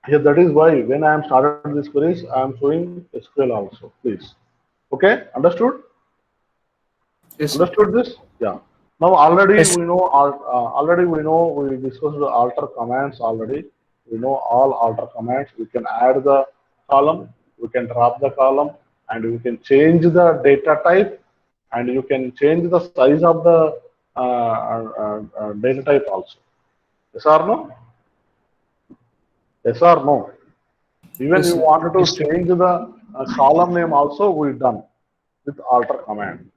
Yeah, that is why when I am started this queries, I am showing SQL also. Please. Okay, understood? Yes, sir. Understood this? Yeah. Now already Yes. we know already we know we discussed the alter commands already. We know all alter commands. We can add the column, we can drop the column, and we can change the data type, and you can change the size of the data type also. Yes or no? Yes or no? Even Yes, you sir. wanted to Yes, sir. change the column name also, we done with alter command.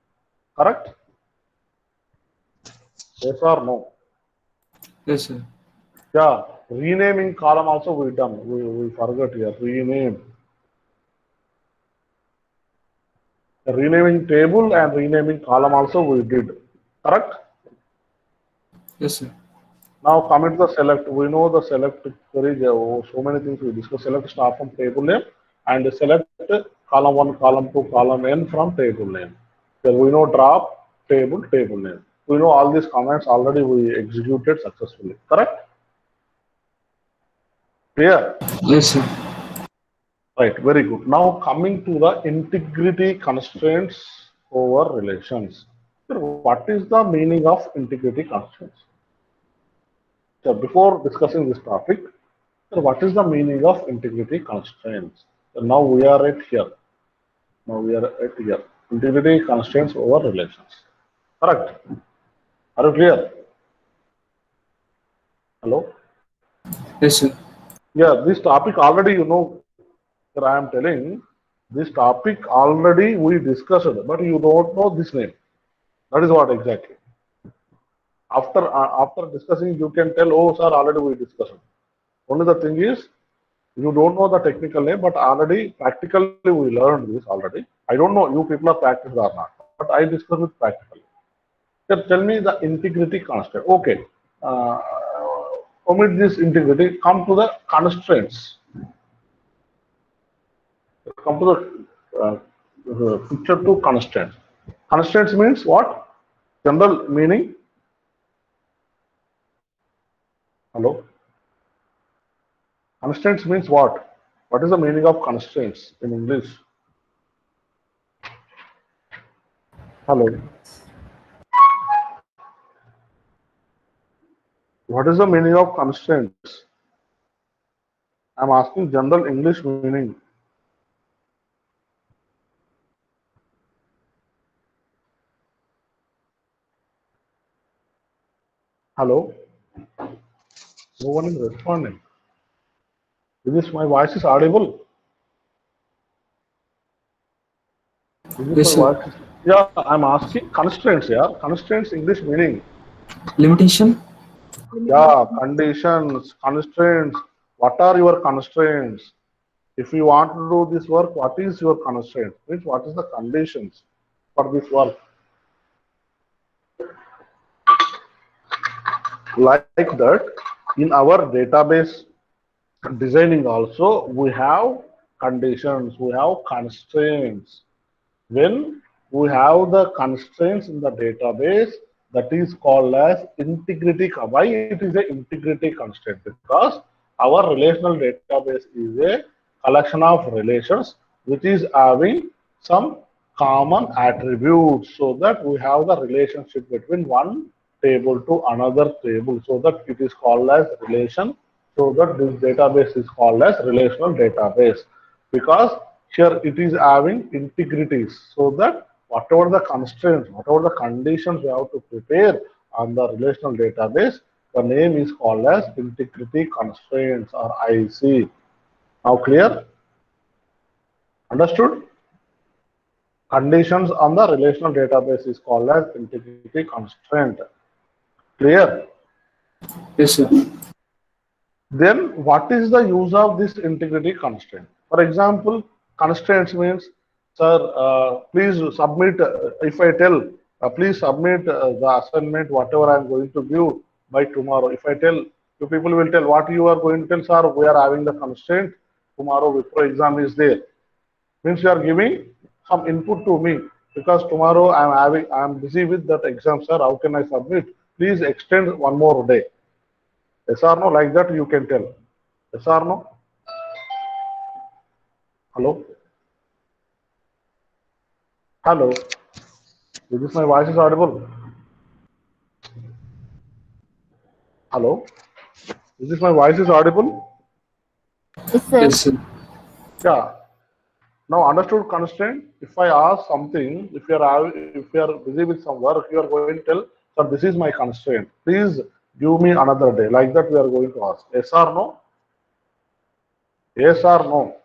Correct? Yes or no? Yes, sir. Yeah, renaming column also we done. We forgot here. Rename. Renaming table and renaming column also we did. Correct? Yes, sir. Now coming to the select. We know the select query. So many things we discuss. Select start from table name and select column 1, column 2, column n from table name. So we know drop table name. We know all these commands already we executed successfully. Correct? Clear? Yes, sir. Right, very good. Now coming to the integrity constraints over relations. Sir, what is the meaning of integrity constraints? So before discussing this topic, sir, what is the meaning of integrity constraints? So now we are at here. Now we are at here. Integrity constraints over relations. Correct. Are you clear? Hello? Yes, sir. Yeah, this topic already you know, sir, I am telling this topic already we discussed, but you don't know this name. That is what exactly. After discussing, you can tell, oh, sir, already we discussed. Only the thing is, you don't know the technical name, but already practically we learned this already. I don't know you people are practiced or not, but I discussed it practically. Sir, tell me the integrity constraint. Okay, uh, omit this integrity. Come to the constraints. Come to the picture to constraints. Constraints means what? General meaning. Hello. Constraints means what? What is the meaning of constraints in English? Hello. What is the meaning of constraints? I'm asking general English meaning. Hello. No one is responding. Is this my voice is audible? Is this Yes, my sir. voice? Yeah, I'm asking constraints. Yeah, constraints English meaning. Limitation. Yeah, conditions, constraints. What are your constraints? If you want to do this work, what is your constraint? Means what is the conditions for this work? Like that, in our database designing also, we have conditions, we have constraints. When we have the constraints in the database, that is called as integrity. Why it is a integrity constraint? Because our relational database is a collection of relations which is having some common attributes, so that we have the relationship between one table to another table, so that it is called as relation, so that this database is called as relational database. Because here it is having integrities, so that whatever the constraints, whatever the conditions we have to prepare on the relational database, the name is called as integrity constraints or IC. Now clear? Understood? Conditions on the relational database is called as integrity constraint. Clear? Yes, sir. Then what is the use of this integrity constraint? For example, constraints means, sir, please submit, if I tell, please submit the assignment, whatever I am going to give by tomorrow. If I tell, you people will tell what you are going to tell, sir, we are having the constraint, tomorrow Wipro exam is there. Means you are giving some input to me, because tomorrow I am busy with that exam, sir, how can I submit? Please extend one more day. Yes or no, like that you can tell. Yes or no? Hello? Hello? Is this my voice is audible? Hello? Is this my voice is audible? Yes, sir. Yes, sir. Yeah. Now understood constraint. If I ask something, if you are busy with some work, you are going to tell, sir, this is my constraint. Please give me another day. Like that we are going to ask. Yes or no? Yes or no?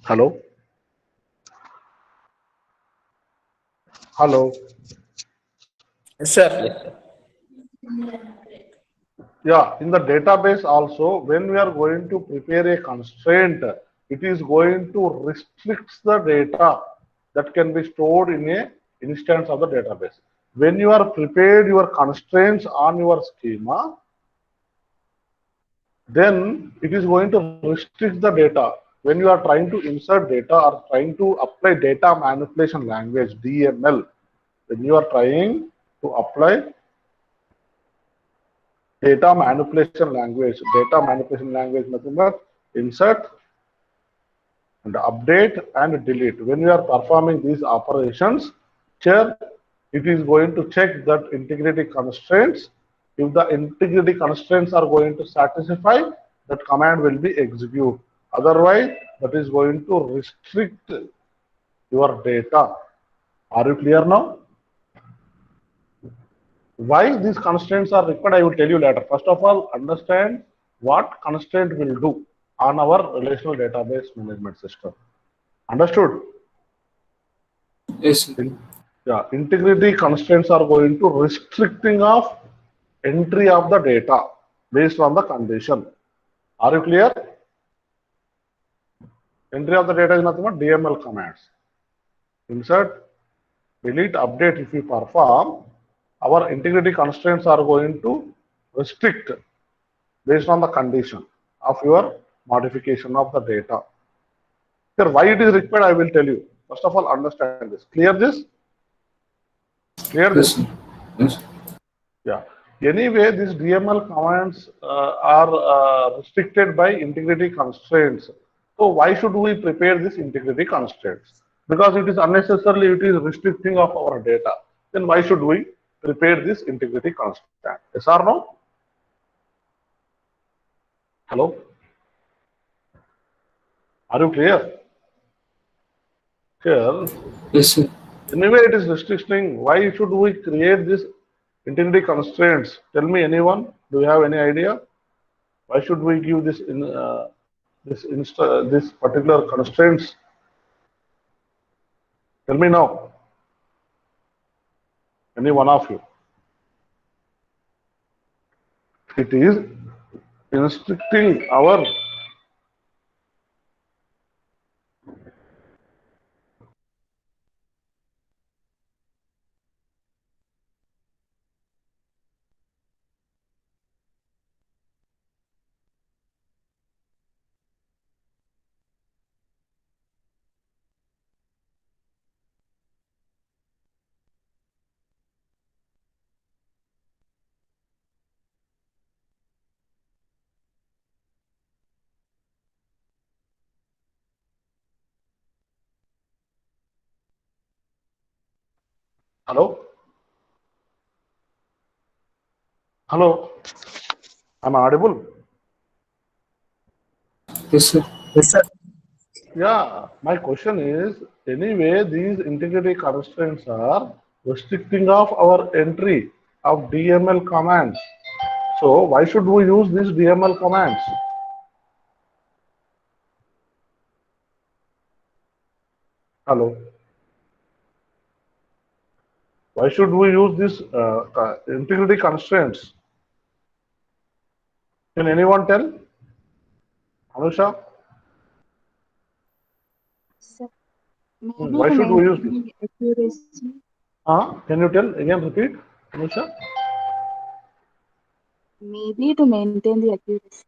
Hello? Hello? Yes, sir. Yes, sir. Yeah, in the database also, when we are going to prepare a constraint, it is going to restrict the data that can be stored in a instance of the database. When you are prepared your constraints on your schema, then it is going to restrict the data. When you are trying to insert data or trying to apply data manipulation language, DML, when you are trying to apply data manipulation language, nothing but insert and update and delete. When you are performing these operations, here it is going to check that integrity constraints. If the integrity constraints are going to satisfy, that command will be executed. Otherwise, that is going to restrict your data. Are you clear now? Why these constraints are required, I will tell you later. First of all, understand what constraint will do on our relational database management system. Understood? Yes, sir. Yeah, integrity constraints are going to restricting of entry of the data based on the condition. Are you clear? Entry of the data is nothing but DML commands. Insert, delete, update. If you perform, our integrity constraints are going to restrict based on the condition of your modification of the data. Here, why it is required, I will tell you. First of all, understand this. Clear this? Clear Yes, this? sir. Yes. Yeah. Anyway, these DML commands are restricted by integrity constraints. So why should we prepare this integrity constraints? Because it is unnecessarily, it is restricting of our data. Then why should we prepare this integrity constraint? Yes or no? Hello? Are you clear? Here, Yes, sir. anyway, it is restricting. Why should we create this Integrity constraints. Tell me, anyone? Do you have any idea? Why should we give this particular constraints? Tell me now. Any one of you. It is restricting our hello? Hello? Am I audible? Yes, sir. Yes, sir. Yeah, my question is, anyway, these integrity constraints are restricting of our entry of DML commands. So why should we use these DML commands? Hello? Why should we use these integrity constraints? Can anyone tell? Anusha? Sir, maybe Why to should we use this? maintain the accuracy. Can you tell again? Repeat, Anusha. Maybe to maintain the accuracy.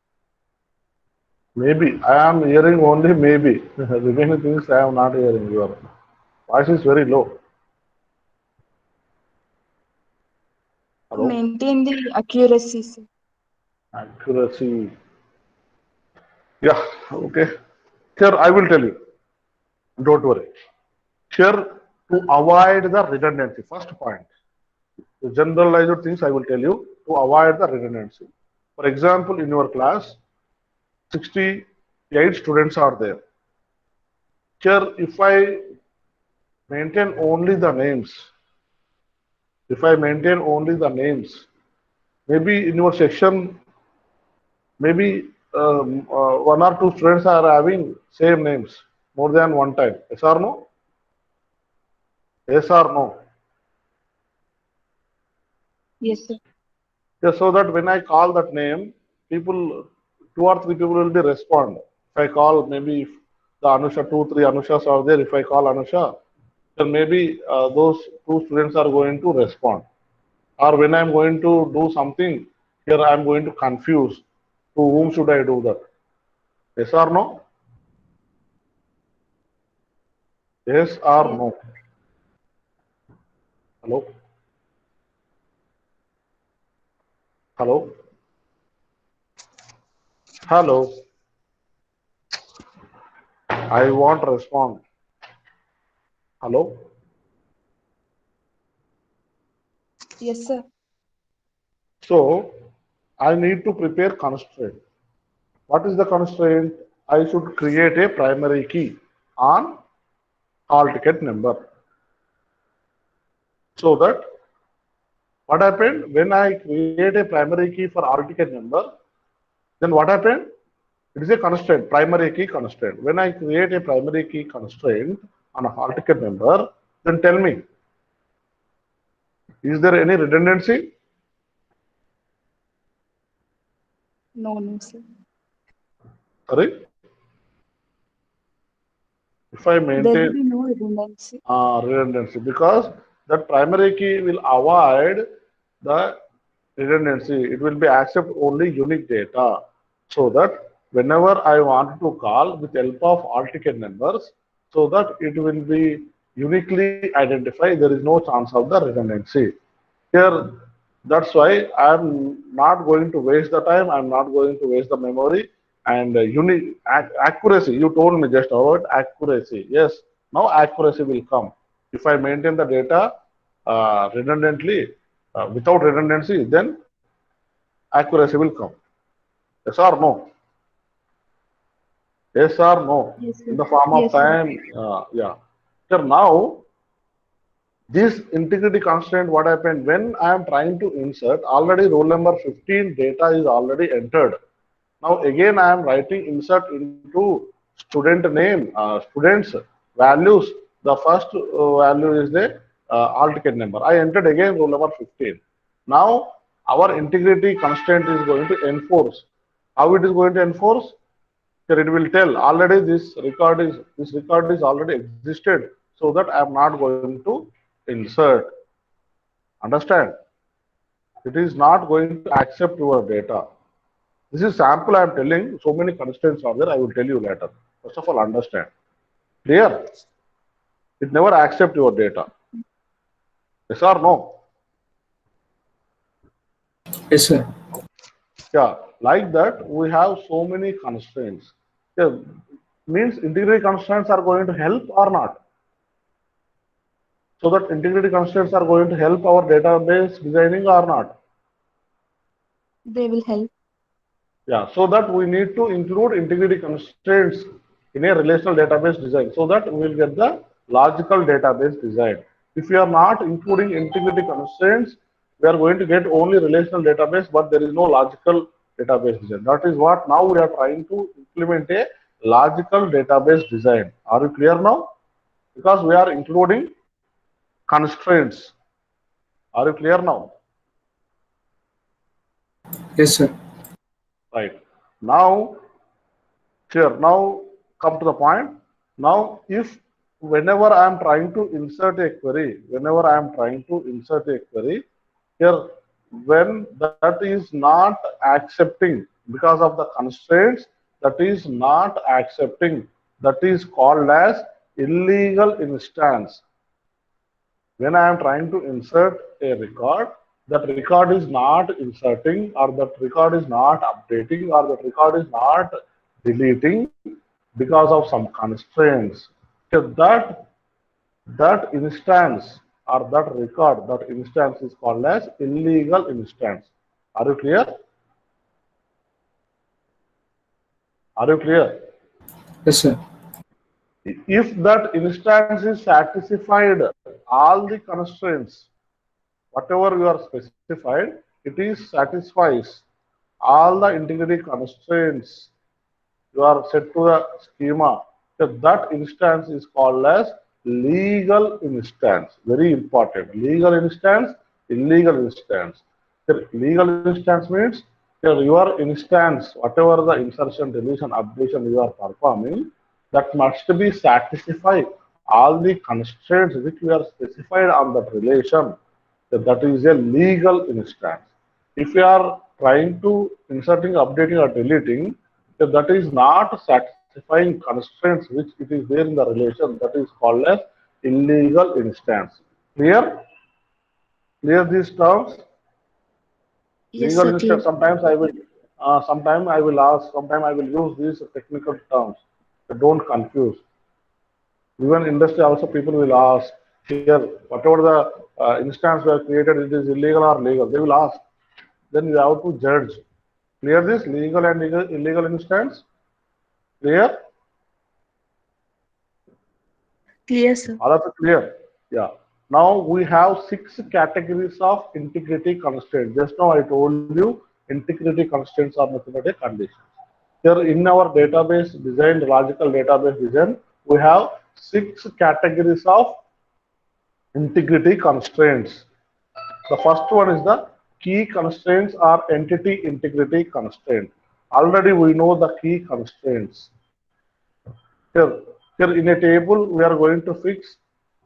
Maybe I am hearing only maybe. Remaining things I am not hearing. Your voice is very low. To Hello. maintain the accuracy, sir. Accuracy. Yeah. Okay. Here I will tell you. Don't worry. Here to avoid the redundancy. First point. The generalized things I will tell you to avoid the redundancy. For example, in your class, 68 students are there. Here, if I maintain only the names, maybe in your section, maybe one or two students are having same names more than one time. Yes or no? Yes or no? Yes, sir. Yeah, so that when I call that name, people, two or three people will be respond. If I call, maybe if the Anusha, two, three Anushas are there, if I call Anusha, then maybe those two students are going to respond. Or when I'm going to do something, here I'm going to confuse. To whom should I do that? Yes or no? Yes or Yes. no? Hello? Hello? Hello? I want to respond. Hello? Yes, sir. So I need to prepare constraint. What is the constraint? I should create a primary key on all ticket number. So that what happened when I create a primary key for all ticket number, then what happened? It is a constraint, primary key constraint. When I create a primary key constraint on a all ticket number, then tell me, is there any redundancy? No, no, sir. Sorry? If I There will maintain be no redundancy. redundancy, because that primary key will avoid the redundancy. It will be accept only unique data, so that whenever I want to call with help of all ticket numbers, so that it will be uniquely identified. There is no chance of the redundancy. Here, that's why I'm not going to waste the time. I'm not going to waste the memory and unique accuracy. You told me just about accuracy. Yes, now accuracy will come. If I maintain the data redundantly, without redundancy, then accuracy will come. Yes or no? Yes or no? Yes, In sir. the form of Yes, sir. time, yeah. So now This integrity constraint, what happened when I am trying to insert, already roll number 15 data is already entered. Now again I am writing insert into student name, students values. The first value is the alt ticket number. I entered again roll number 15. Now our integrity constraint is going to enforce. How it is going to enforce? Here it will tell already this record is already existed, so that I am not going to insert. Understand? It is not going to accept your data. This is sample I am telling. So many constraints are there. I will tell you later. First of all, understand. Clear? It never accept your data. Yes or no? Yes, sir. Yeah. Like that, we have so many constraints. Yeah. Means integrity constraints are going to help or not? So that integrity constraints are going to help our database designing or not? They will help. Yeah, so that we need to include integrity constraints in a relational database design so that we will get the logical database design. If we are not including integrity constraints, we are going to get only relational database, but there is no logical database design. That is what now we are trying to implement a logical database design. Are you clear now? Because we are including constraints. Are you clear now? Yes, sir. Right. Now, here, now come to the point. Now, if whenever I am trying to insert a query, here, when that is not accepting because of the constraints, that is not accepting, that is called as illegal instance. When I am trying to insert a record, that record is not inserting, or that record is not updating, or that record is not deleting because of some constraints. So that instance or that record, that instance is called as illegal instance. Are you clear? Are you clear? Yes, sir. If that instance is satisfied all the constraints, whatever you are specified, it is satisfies all the integrity constraints you are set to the schema. So that instance is called as legal instance. Very important. Legal instance, illegal instance. The legal instance means your instance, whatever the insertion, deletion, updation you are performing, that must be satisfy all the constraints which we are specified on that relation. That is a legal instance. If you are trying to inserting, updating or deleting, that is not satisfying constraints which it is there in the relation, that is called as illegal instance. Clear? Clear these terms? Yes, Legal sir. Clear. instance, sometimes I will ask, sometimes I will use these technical terms. So don't confuse. Even industry also people will ask here, whatever the instance we have created, it is illegal or legal. They will ask. Then you have to judge. Clear this legal and illegal instance? Clear? Clear, sir. All of it clear? Yeah. Now we have 6 categories of integrity constraints. Just now I told you integrity constraints are nothing but a condition. Here in our database design, logical database design, we have 6 categories of integrity constraints. The first one is the key constraints or entity integrity constraint. Already we know the key constraints. Here in a table, we are going to fix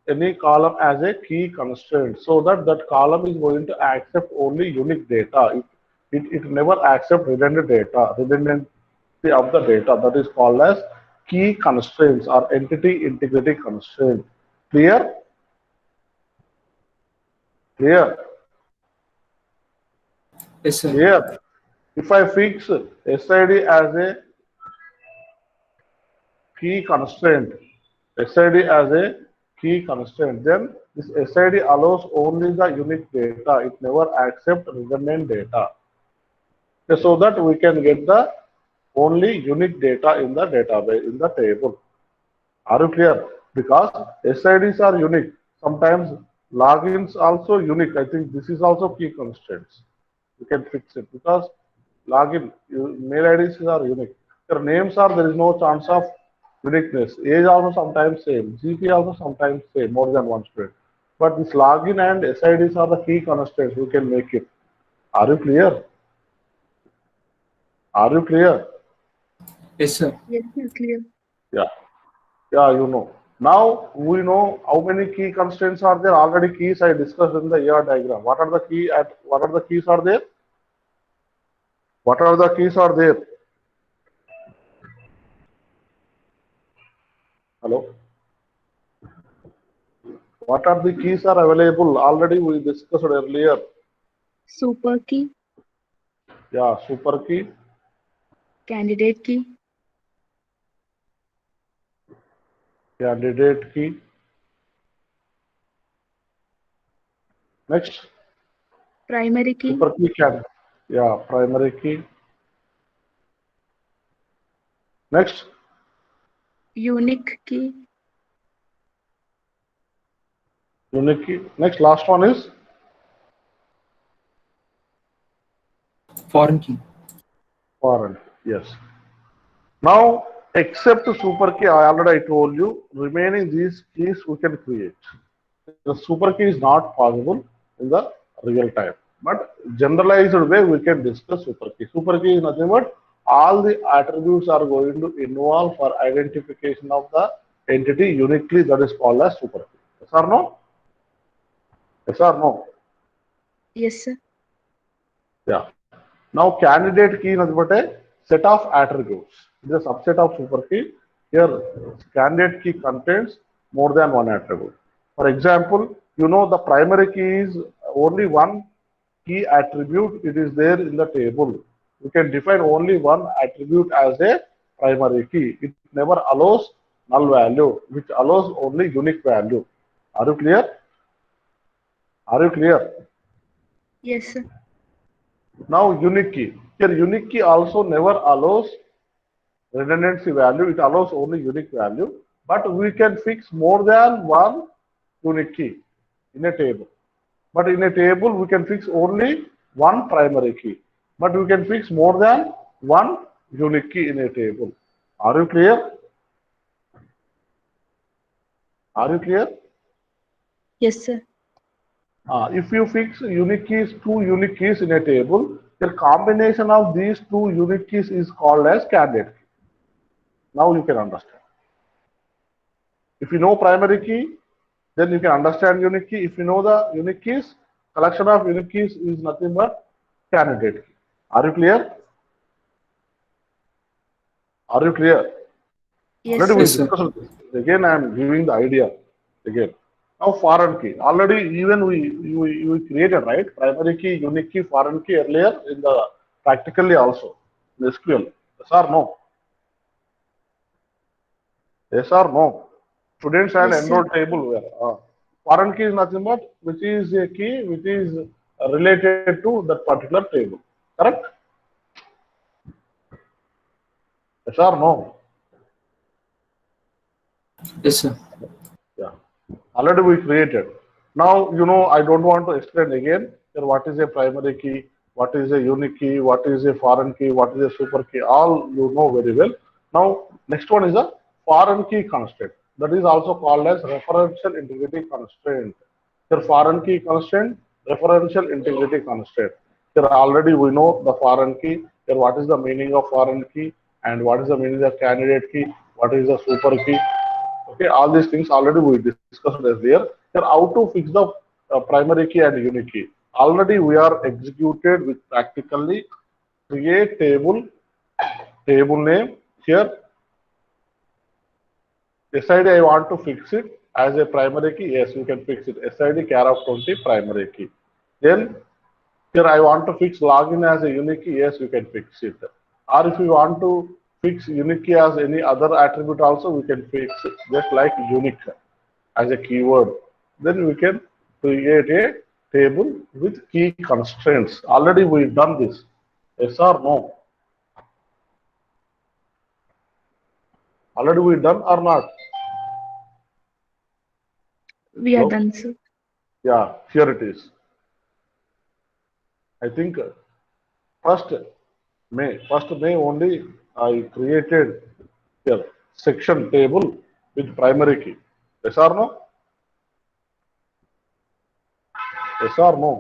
any column as a key constraint so that that column is going to accept only unique data. It never accept redundant data, redundancy of the data. That is called as key constraints or entity integrity constraint. Clear? Clear? Yes, sir. Clear? If I fix SID as a key constraint, SID as a key constraint, then this SID allows only the unique data. It never accepts redundant data. Okay, so that we can get the only unique data in the database, in the table. Are you clear? Because SIDs are unique. Sometimes Logins also unique. I think this is also key constraints. You can fix it because login mail IDs are unique. Your names are there is no chance of uniqueness. Age also sometimes same. GP also sometimes same. More than one student. But this login and SIDs are the key constraints. You can make it. Are you clear? Are you clear? Yes, sir. Yes, sir. Clear. Yeah. Yeah, you know. Now we know how many key constraints are there. Already keys I discussed in the ER diagram. What are the keys are there? What are the keys are there? Hello. What are the keys are available? Already we discussed earlier. Super key, Yeah, super key, candidate key, candidate key. Next, primary key, super key can. Yeah, primary key. Next, unique key, unique key. Next, last one is Foreign key. foreign. Yes. Now, except super key, I already told you, remaining these keys we can create. The super key is not possible in the real time, but generalized way we can discuss super key. Super key is nothing but all the attributes are going to involve for identification of the entity uniquely. That is called as super key. Yes or no? Yes or no? yes, sir. Yeah. Now, candidate key is nothing but a set of attributes. It is a subset of super key. Here, candidate key contains more than one attribute. For example, you know the primary key is only one key attribute. It is there in the table. You can define only one attribute as a primary key. It never allows null value, which allows only unique value. Are you clear? Are you clear? Yes, sir. Now, unique key. Here, unique key also never allows redundancy value. It allows only unique value, but we can fix more than one unique key in a table. But in a table, we can fix only one primary key, but we can fix more than one unique key in a table. Are you clear? Are you clear? Yes, sir. If you fix unique keys, two unique keys in a table, the combination of these two unique keys is called as candidate key. Now you can understand. If you know primary key, then you can understand unique key. If you know the unique keys, collection of unique keys is nothing but candidate key. Are you clear? Are you clear? Yes, Already we sir. Yes, sir. discussed this. Again, I am giving the idea again. Now, foreign key. Already, even we created, right? Primary key, unique key, foreign key earlier in the practically also in SQL. Yes or no? Yes or no? Students and Yes, sir. enrolled table where foreign key is nothing but which is a key which is related to that particular table. Correct? Yes or no? Yes, sir. Yeah. Already we created. Now, you know, I don't want to explain again here what is a primary key, what is a unique key, what is a foreign key, what is a super key. All you know very well. Now, next one is a foreign key constraint. That is also called as referential integrity constraint. Here, foreign key constraint, referential integrity constraint. Here, already we know the foreign key. Here, what is the meaning of foreign key and what is the meaning of candidate key, what is the super key. Okay, all these things already we discussed earlier. Here, how to fix the primary key and unique key. Already we are executed with practically create table name. Here, SID I want to fix it as a primary key. Yes, you can fix it. SID care of 20 primary key. Then here I want to fix login as a unique key. Yes, you can fix it. Or if you want to fix unique key as any other attribute also, we can fix it just like unique as a keyword. Then we can create a table with key constraints. Already we've done this. Yes or no? Already we done or not? We are Hello? done, sir. Yeah, here it is. I think first first May only I created here section table with primary key. Yes or no? Yes or no?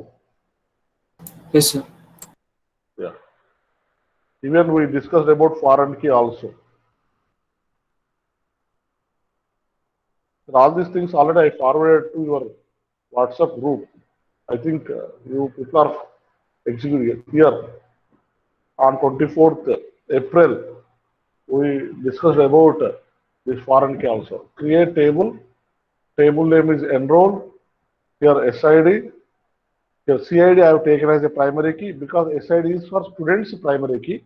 Yes, sir. Yeah. Even we discussed about foreign key also. All these things already I forwarded to your WhatsApp group. I think you people are executing here on 24th April. We discussed about this foreign key also. Create table. Table name is enroll. Here SID. Here CID I have taken as a primary key because SID is for students primary key.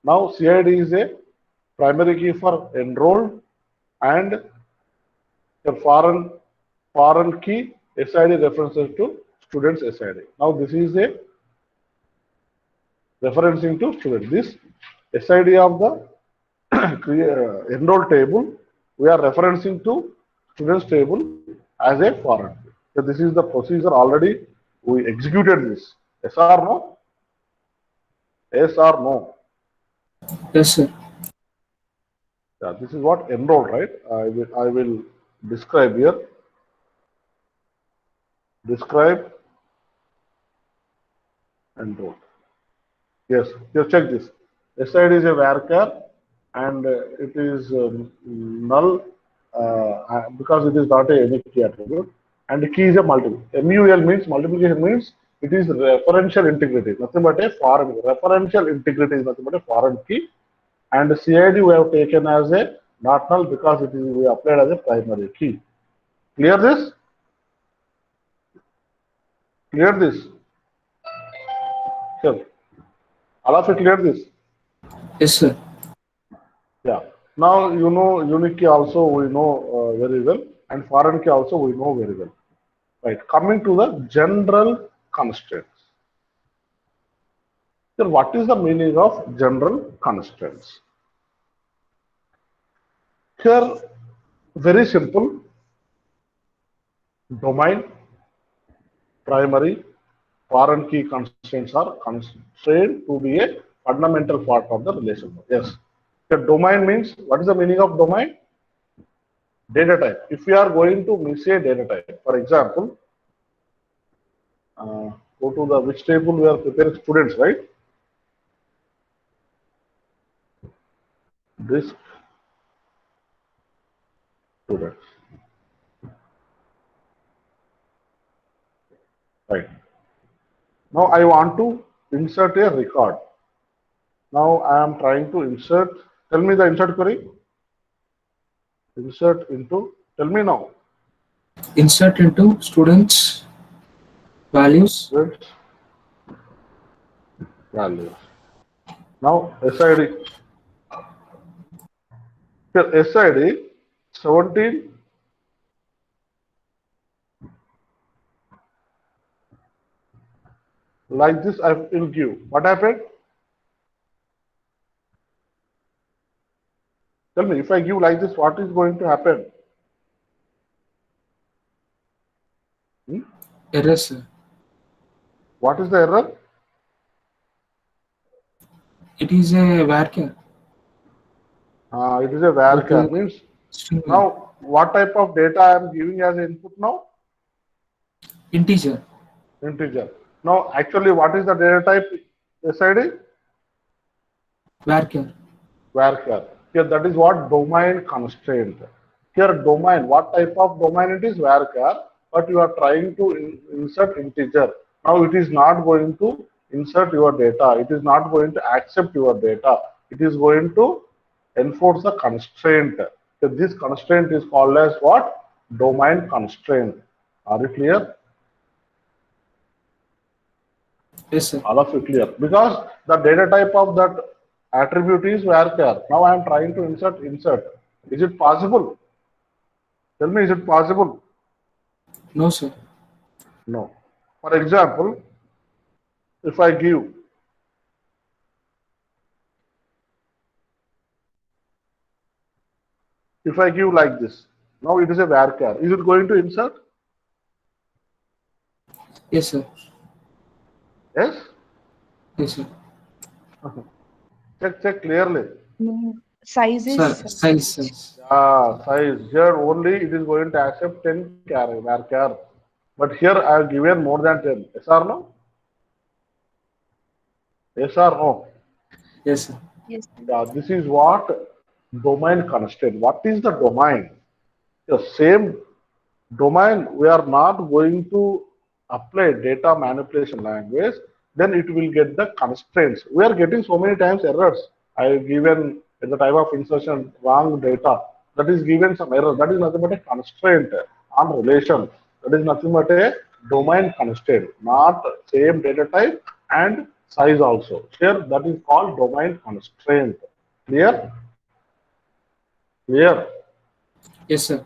Now CID is a primary key for enrolled and the foreign key SID references to students SID. Now this is a referencing to student. This SID of the enroll table, we are referencing to students table as a foreign key. So this is the procedure already we executed this. Yes or no? Yes or no? Yes, sir. Yeah, this is what enroll, right? I will describe here. Describe enroll. Yes, just check this. SID is a varchar and it is null because it is not a any key attribute and the key is a multiple. MUL means multiplication means it is referential integrity, nothing but a foreign referential integrity is nothing but a foreign key and CID we have taken as a not null because it is we applied as a primary key. Clear this? Clear this? Sure. All of you clear this? Yes, sir. Yeah. Now you know unique key also we know very well and foreign key also we know very well. Right. Coming to the general constraints. So what is the meaning of general constraints? Here, very simple. Domain, primary, foreign key constraints are constrained to be a fundamental part of the relation. Yes. The domain means what is the meaning of domain? Data type. If we are going to miss a data type, for example, go to the which table we are preparing students, right? This students, right? Now I want to insert a record. Now I am trying to insert. Tell me the insert query. Insert into. Tell me now. Insert into students' values. Students values. Now SID. Here SID 17. Like this I will give. What happened? Tell me if I give like this, what is going to happen? Hmm? Error, sir. What is the error? It is a varchar. It is a But varchar. Means string now what type of data I am giving as input now? integer. Integer. Now actually what is the data type SID? Varchar. Varchar. Here that is what domain constraint. Here domain, what type of domain it is? Varchar, but you are trying to insert integer. Now it is not going to insert your data. It is not going to accept your data. It is going to enforce a constraint. So this constraint is called as what? Domain constraint. Are you clear? Yes, sir. All of you clear? Because the data type of that attribute is varchar. Now I am trying to insert. Is it possible? Tell me, is it possible? No, sir. No. For example, if I give like this, now it is a varchar. Is it going to insert? Yes, sir. Yes? Yes, sir. Check clearly. No. Sizes, Sir, sir. size. Size. Here only it is going to accept 10 var. But here I have given more than 10. Yes or no? Yes or no? Yes, sir. Yes, sir. Yeah, this is what domain constraint. What is the domain? The same domain, we are not going to apply data manipulation language, then it will get the constraints. We are getting so many times errors. I have given at the time of insertion wrong data. That is given some error. That is nothing but a constraint on relation. That is nothing but a domain constraint, not same data type and size also. Here that is called domain constraint. Clear? Clear? Yes, sir.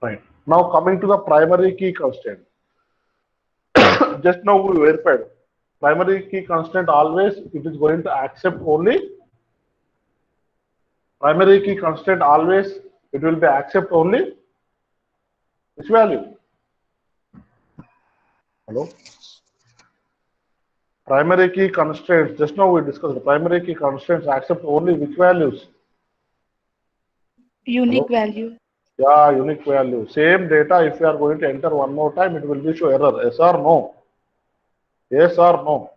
Right. Now coming to the primary key constraint. Just now we verified primary key constraint always it is going to accept only primary key constraint always it will be accept only which value? Hello? Primary key constraints, just now we discussed primary key constraints accept only which values? Unique Hello? value. Yeah, unique value. Same data if you are going to enter one more time it will be show error. Yes or no? Yes or no?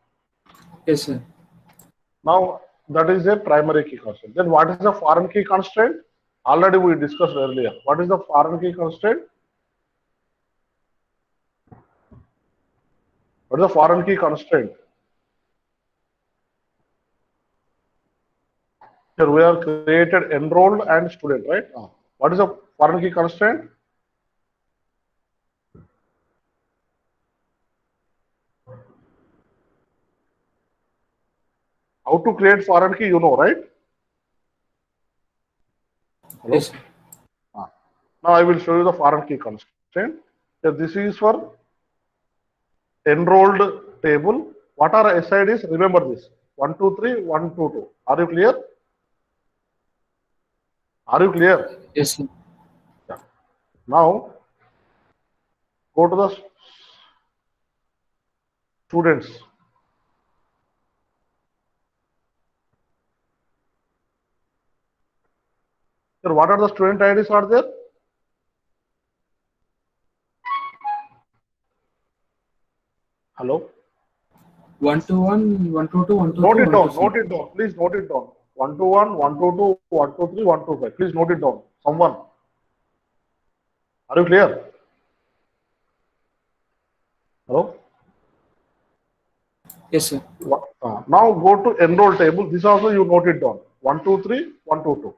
Yes, sir. Now that is a primary key constraint. Then what is the foreign key constraint? Already we discussed earlier. What is the foreign key constraint? What is the foreign key constraint? Here we have created enrolled and student, right? What is the foreign key constraint? How to create foreign key, you know, right? Hello? Yes, sir. Now I will show you the foreign key constraint. Here this is for enrolled table. What are SIDs? Remember this. 1, 2, 3, 1, 2, 2. Are you clear? Are you clear? Yes, sir. Yeah. Now go to the students. Here, what are the student IDs are there? Hello? 121, 122, Note 123, it down, 124. note it down. Please note it down. 121, 122, 123, 125. Please note it down. Someone. Are you clear? Hello? Yes, sir. Now go to enroll table. This also you note it down. 123, 122.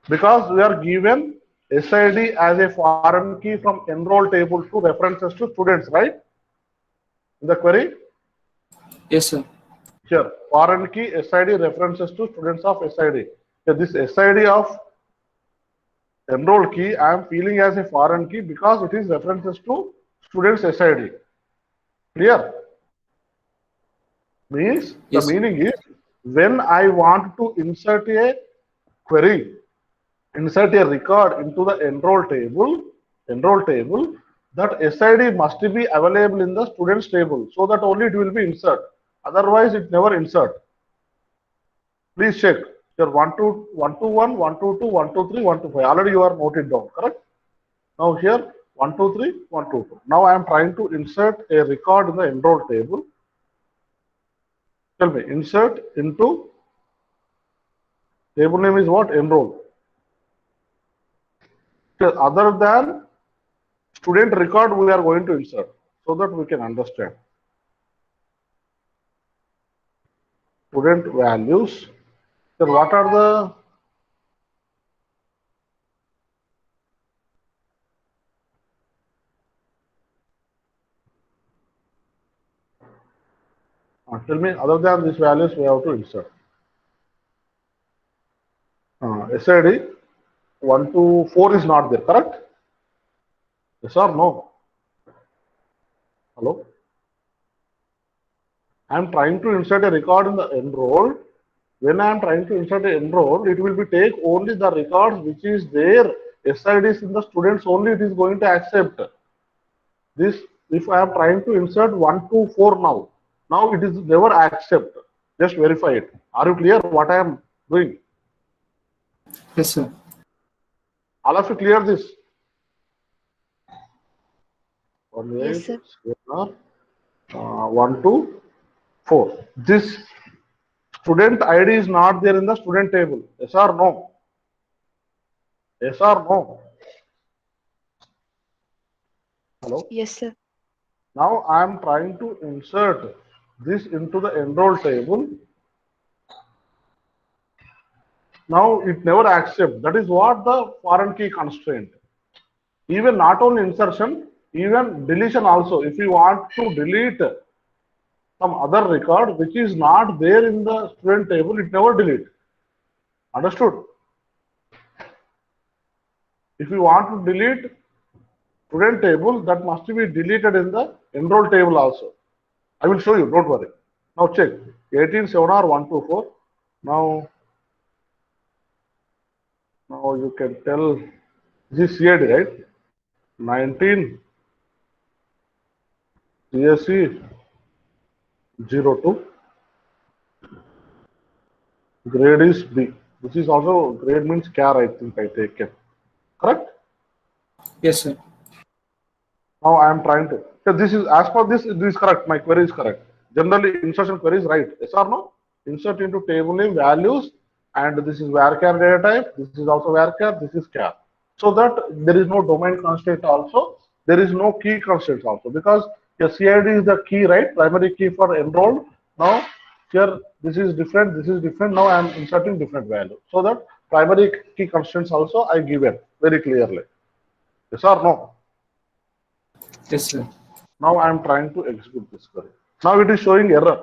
Because we are given SID as a foreign key from enroll table to references to students, right? In the query? Yes, sir. Here, foreign key SID references to students of SID. Here, this SID of enroll key I am feeling as a foreign key because it is references to students SID. Clear? Means the Yes, sir. meaning is when I want to insert a query, insert a record into the enroll table, that SID must be available in the students table so that only it will be insert. Otherwise, it never insert. Please check. Here 121, 122, 123, 125. Already you are noted down, correct? Now here 123, 122. Now I am trying to insert a record in the enroll table. Tell me, insert into table name is what? Enroll. Other than student record, we are going to insert so that we can understand. Student values. Then what are the tell me, other than these values, we have to insert. SID 1 to 4 is not there, correct? Yes or no? Hello? I am trying to insert a record in the enroll. When I am trying to insert a enroll, it will be take only the records which is there. SIDs in the students only it is going to accept. This if I am trying to insert 1, 2, 4 now it is never accept. Just verify it. Are you clear what I am doing? Yes, sir. All of you clear this? Yes, sir. 1, 2, 4. This student ID is not there in the student table. Yes or no? Yes or no? Hello? Yes, sir. Now I am trying to insert this into the enroll table. Now it never accepts. That is what the foreign key constraint. Even not only insertion, even deletion also. If you want to delete some other record which is not there in the student table, it never delete. Understood? If you want to delete student table, that must be deleted in the enroll table also. I will show you, don't worry. Now check 18 7 or 124. Now you can tell this is CID, right? 19 CSE 02. Grade is B. This is also grade means care, I think I take it. Correct? Yes, sir. Now I am trying to. So this is as per this is correct. My query is correct. Generally insertion query is right. Yes or no? Insert into table name values, and this is varchar data type. This is also varchar. This is char. So that there is no domain constraint also. There is no key constraints also because your CID is the key, right? Primary key for enrolled. Now here this is different. This is different. Now I am inserting different value. So that primary key constraints also I given very clearly. Yes or no? Yes, sir. Now I am trying to execute this query. Now it is showing error.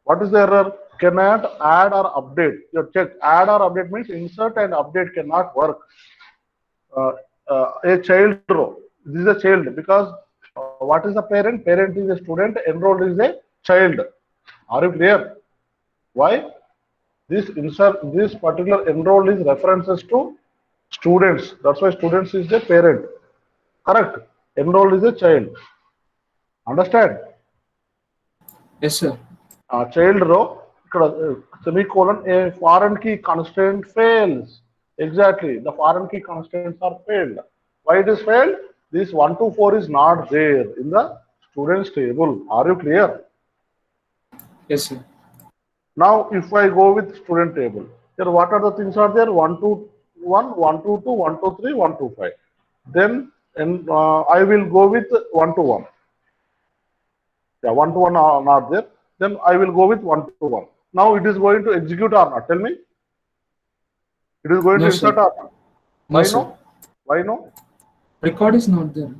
What is the error? Cannot add or update. You check add or update means insert and update cannot work. A child row. This is a child because what is the parent? Parent is a student. Enrolled is a child. Are you clear? Why? This particular enrolled is references to students. That's why students is the parent. Correct. Enrolled is a child. Understand? Yes, sir. Child row ఇక్కడ semicolon a foreign key constraint fails. Exactly, the foreign key constraints are failed. Why it is failed? This 1 to 4 is not there in the students table. Are you clear? Yes, sir. Now if I go with student table, here what are the things are there? 1 to 1, 1 to 2, 1 to 3, 1 to 5. Then I will go with 1 to 1. Yeah, 1 to 1 are not there. Then I will go with 1 to 1. Now it is going to execute or not? Tell me. It is going No, to insert sir. or not? Why No, no? sir. Why no? Record is not there.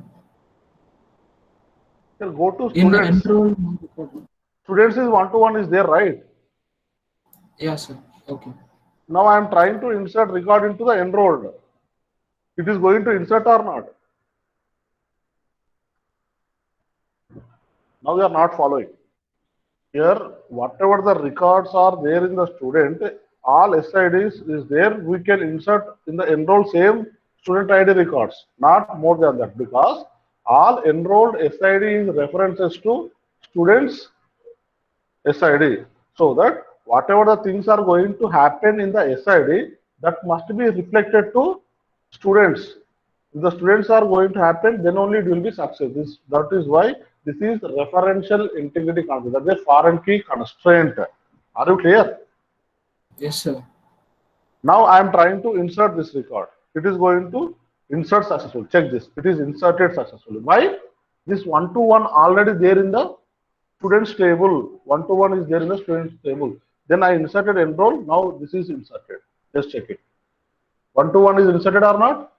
Here go to In the students. enroll, no record. Students is 1 to 1 is there, right? Yeah, sir. Okay. Now I am trying to insert record into the enrolled. It is going to insert or not? Now we are not following. Here, whatever the records are there in the student, all SIDs is there. We can insert in the enrolled same student ID records, not more than that, because all enrolled SID is references to students SID. So that whatever the things are going to happen in the SID, that must be reflected to students. If the students are going to happen, then only it will be success. That is why this is referential integrity constraint. That is a foreign key constraint. Are you clear? Yes, sir. Now I am trying to insert this record. It is going to insert successfully. Check this. It is inserted successfully. Why? This 1 to 1 already there in the students table. 1 to 1 is there in the students table. Then I inserted enroll. Now this is inserted. Just check it. 1 to 1 is inserted or not?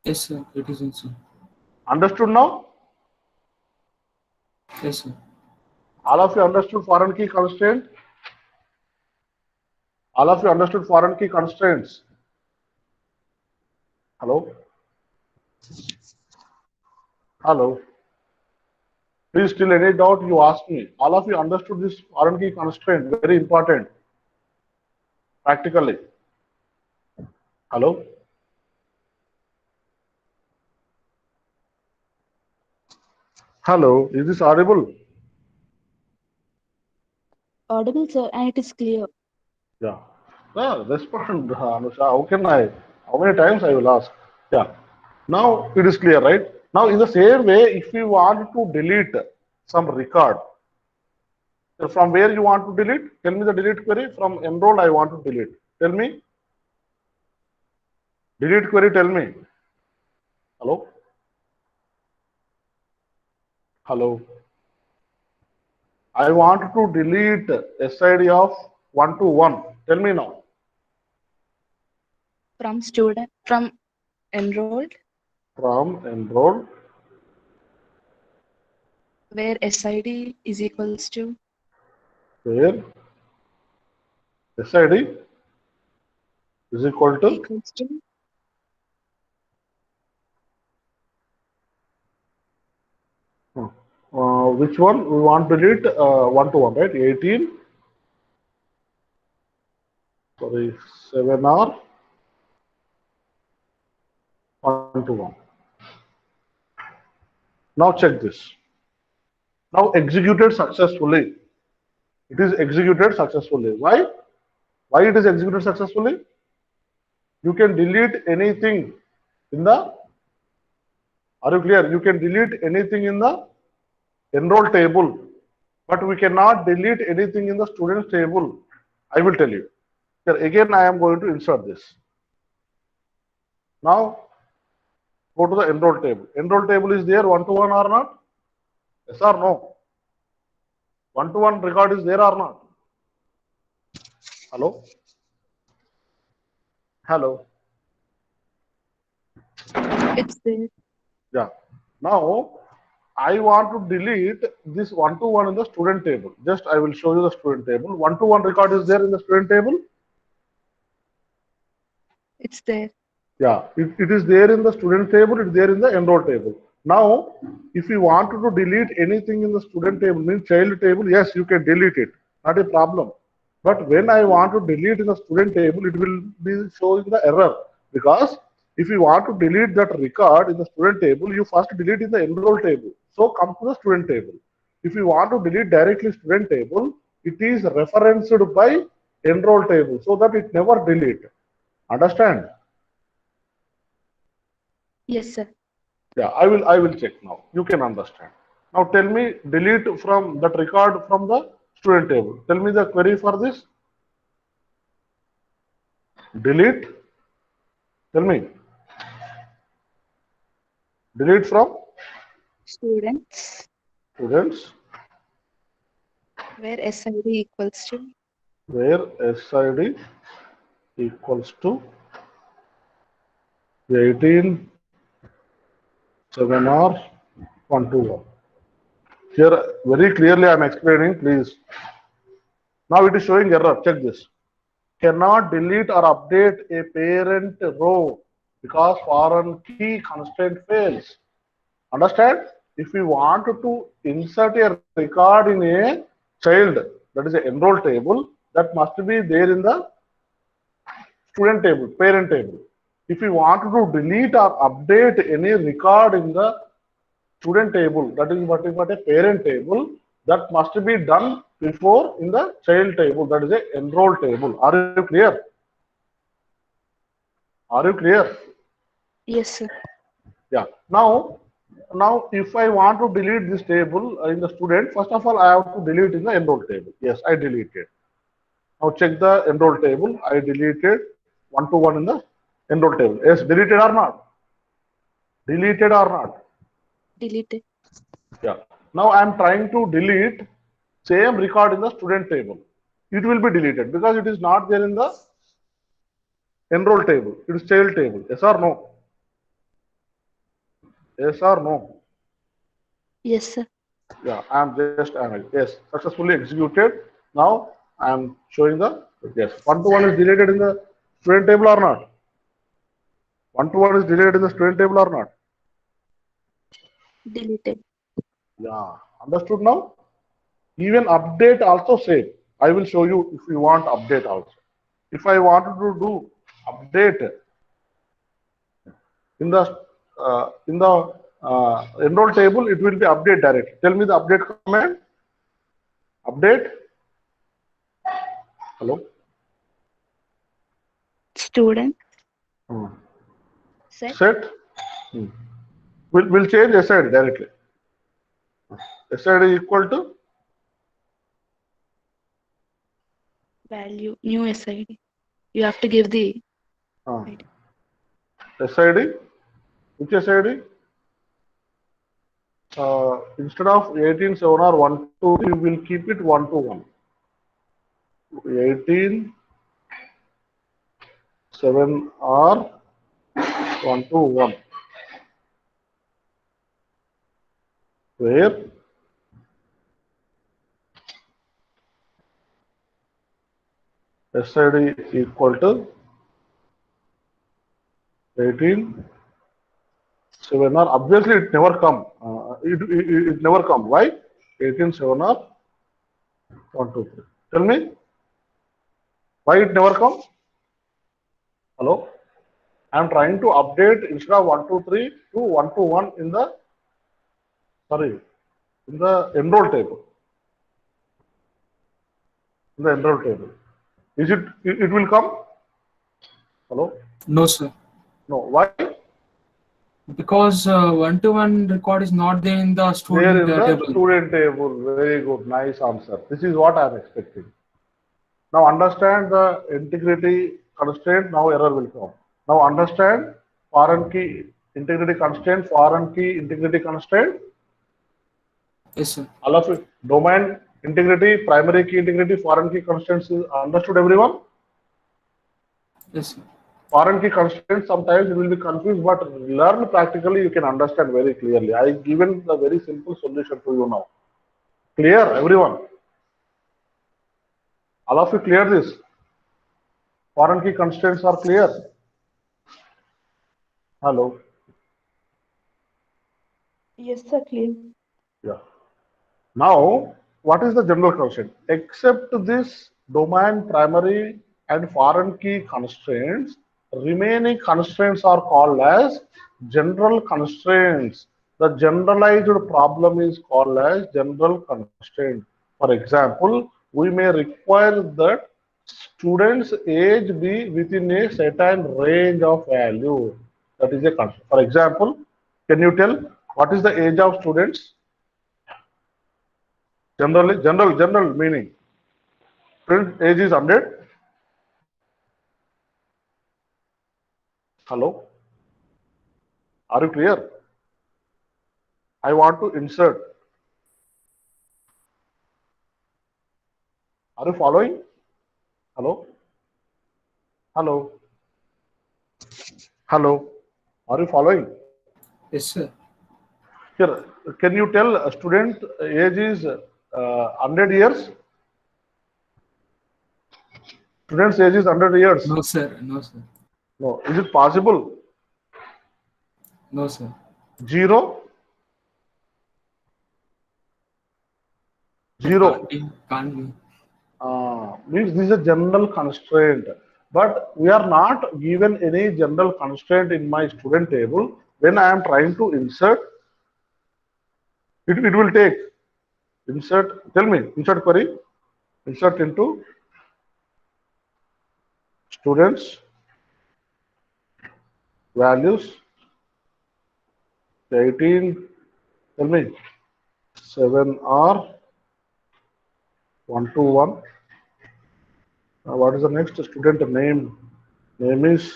Yes, sir. It is inside. Understood now? Yes, sir. All of you understood foreign key constraint? All of you understood foreign key constraints? Hello? Hello? Please, still any doubt you ask me. All of you understood this foreign key constraint, very important. Practically. Hello? Hello, is this audible? Audible, sir, and it is clear. Yeah. Respond, Anusha. How can I? How many times I will ask? Yeah. Now it is clear, right? Now, in the same way, if we want to delete some record, from where you want to delete? Tell me the delete query. From enrolled, I want to delete. Tell me. Delete query, tell me. Hello? Hello? I want to delete SID of 1 to 1. Tell me now. From enrolled, From enrolled, where SID is equals to where SID is equal to equals to which one we want to delete 1 to 1, right? 18, sorry, 7R 1 to 1. Now check this. Now executed successfully. It is executed successfully. Why? Why it is executed successfully? You can delete anything in the, are you clear? You can delete anything in the enroll table, but we cannot delete anything in the students table. I will tell you. Here again, I am going to insert this. Now, go to the enroll table. Enroll table is there 1 to 1 or not? Yes or no? 1 to 1 record is there or not? Hello? Hello? it's there. Yeah. Now, I want to delete this 1 to 1 in the student table. Just I will show you the student table. 1 to 1 record is there in the student table. It's there. Yeah, it is there in the student table, it's there in the enroll table. Now, if you want to delete anything in the student table, means child table, yes, you can delete it, not a problem. But when I want to delete in the student table, it will be showing the error. Because if you want to delete that record in the student table, you first delete in the enroll table. So come to the student table. If you want to delete directly student table, it is referenced by enroll table, so that it never delete. Understand? Yes, sir. Yeah, I will check now. You can understand. Now tell me delete from that record from the student table. Tell me the query for this. Delete. Tell me. Delete from Students, students where SID equals to where SID equals to 18 7R 121. Here very clearly I am explaining, please. Now it is showing error. Check this. Cannot delete or update a parent row because foreign key constraint fails. Understand? If we want to insert a record in a child, that is an enroll table, that must be there in the student table, parent table. If we want to delete or update any record in the student table, that is what is what a parent table, that must be done before in the child table, that is a enroll table. Are you clear? Are you clear? yes, sir. Yeah. Now if I want to delete this table in the student, first of all I have to delete in the enroll table. Yes, I deleted. Now check the enroll table. I deleted 1 to 1 in the enroll table. Yes, deleted or not? Deleted or not? Deleted. Yeah. Now I am trying to delete same record in the student table. It will be deleted because it is not there in the enroll table. It is child table. Yes or no? Yes or no? Yes, sir. Yeah, I am yes, successfully executed. Now I am showing the yes. 1 to 1 is deleted in the student table or not? 1 to 1 is deleted in the student table or not? Deleted. Yeah, understood now? Even update also same. I will show you if you want update also. If I wanted to do update in the enroll table, it will be update direct. Tell me the update command. Update. Hello. Student. Hmm. Set. Set. Hmm. We'll change SID directly. SID equal to Value. New SID. You have to give the uh, ID. SID. Which SID? Instead of 18 7 or 1 2, we will keep it 1 to 1. 18 7 or 1 to 1. Where SID equal to 18 7 or obviously it never come. It never come. Why? 18 7 or 1 2 3. Tell me why it never come? Hello? I am trying to update instead of 1 2 3 to 1 to 1 in the enroll table. In the enroll table. Is it will come? Hello? No, sir. No. Why? Because one-to-one record is not there in the There student in the table. student table. Very good. Nice answer. This is what I am expecting. Now understand the integrity constraint. Now error will come. Now understand foreign key integrity constraint, foreign key integrity constraint. Yes, sir. All of it. Domain integrity, primary key integrity, foreign key constraints is understood everyone? Yes, sir. Foreign key constraints, sometimes it will be confused, but learn practically, you can understand very clearly. I given the very simple solution to you now. Clear, everyone? All of you clear this? Foreign key constraints are clear? Hello? Yes, sir. Clear. Yeah. Now, what is the general constraint? Except this domain, primary, and foreign key constraints, remaining constraints are called as general constraints. The generalized problem is called as general constraint. For example, we may require that students' age be within a certain range of value. That is a constraint. For example, can you tell what is the age of students? General meaning. Student age is 100. Hello? Are you clear? I want to insert. Are you following? Hello? Hello? Hello? Are you following? Yes, sir. Here, can you tell a student age is 100 years? Student's age is 100 years. No, sir. No, sir. No. Is it possible? No, sir. Zero? It Zero. can't be. Can't be. Means this is a general constraint, but we are not given any general constraint in my student table. When I am trying to insert, it will take insert. Tell me, insert query, insert into students values 18. Tell me 7R 1 to 1. What is the next student name? Name is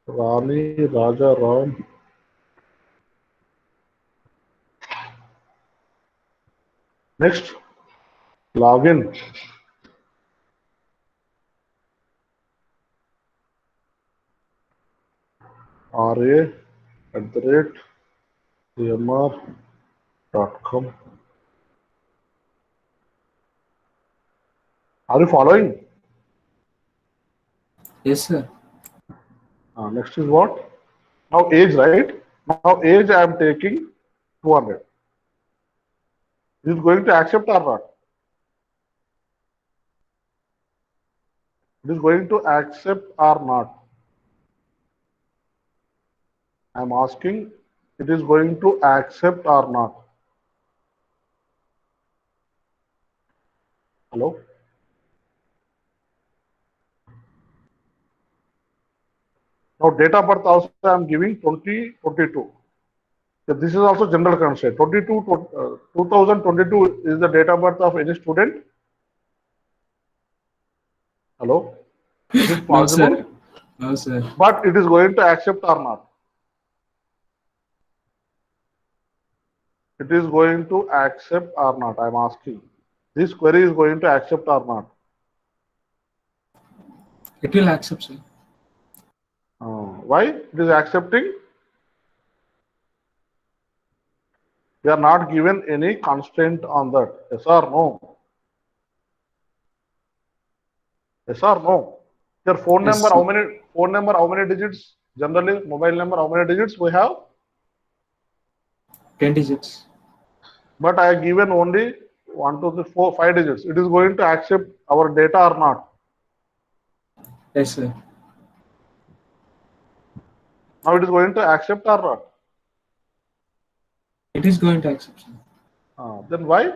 Rani Raja Ram. Next, login. ra@dmr.com. Are you following? Yes, sir. Next is what? Now age, right? Now age I am taking 200. Is it going to accept or not? It is going to accept or not? I'm asking, it is going to accept or not? Hello? Now, date of birth also I'm giving 2022. So this is also general constraint. 2022 is the date of birth of any student. Hello? Is it No, possible? sir. No, sir. But it is going to accept or not? It is going to accept or not? I'm asking. This query is going to accept or not? It will accept, sir. Why? It is accepting. We are not given any constraint on that. Yes or no? Yes or no? Your phone Yes, number, sir. how many? Phone number, how many digits? Generally, mobile number, how many digits we have? 10 digits. But I have given only 1, 2, 3, 4, 5 digits. It is going to accept our data or not? Yes, sir. Now it is going to accept or not? It is going to accept, sir. Then why?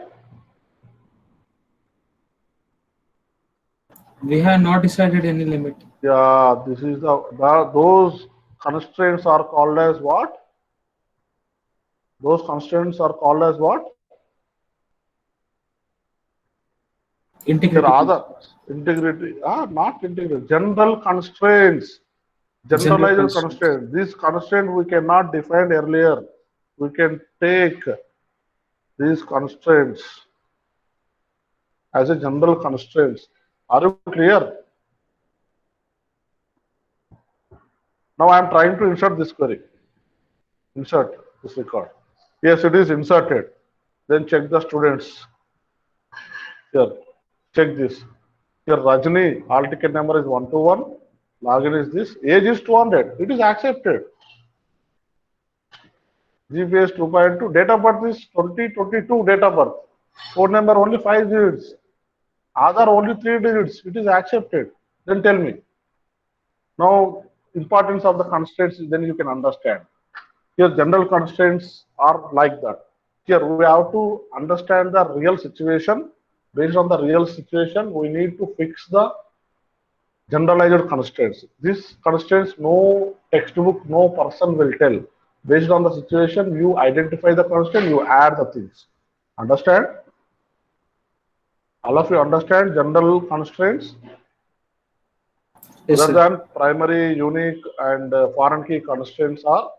We have not decided any limit. Yeah, this is those constraints are called as what? Those constraints are called as what? Your Integrity. other integrity, not integrity, general constraints, General generalized constraints. constraints. This constraint we cannot define earlier. We can take these constraints as a general constraints. Are you clear? Now I am trying to insert this query. Insert this record. Yes, it is inserted. Then check the students. Here, check this. Here, Rajni, all ticket number is 121. Login is this. Age is 200. It is accepted. GPS 2.2. Date of birth is 2022. Date of birth. Phone number only 5 digits. Other only 3 digits. It is accepted. Then tell me. Now, importance of the constraints, then you can understand. Here, general constraints are like that. Here, we have to understand the real situation. Based on the real situation, we need to fix the generalized constraints. These constraints, no textbook, no person will tell. Based on the situation, you identify the constraint, you add the things. Understand? All of you understand general constraints? Yes, Other sir. than primary, unique, and foreign key constraints are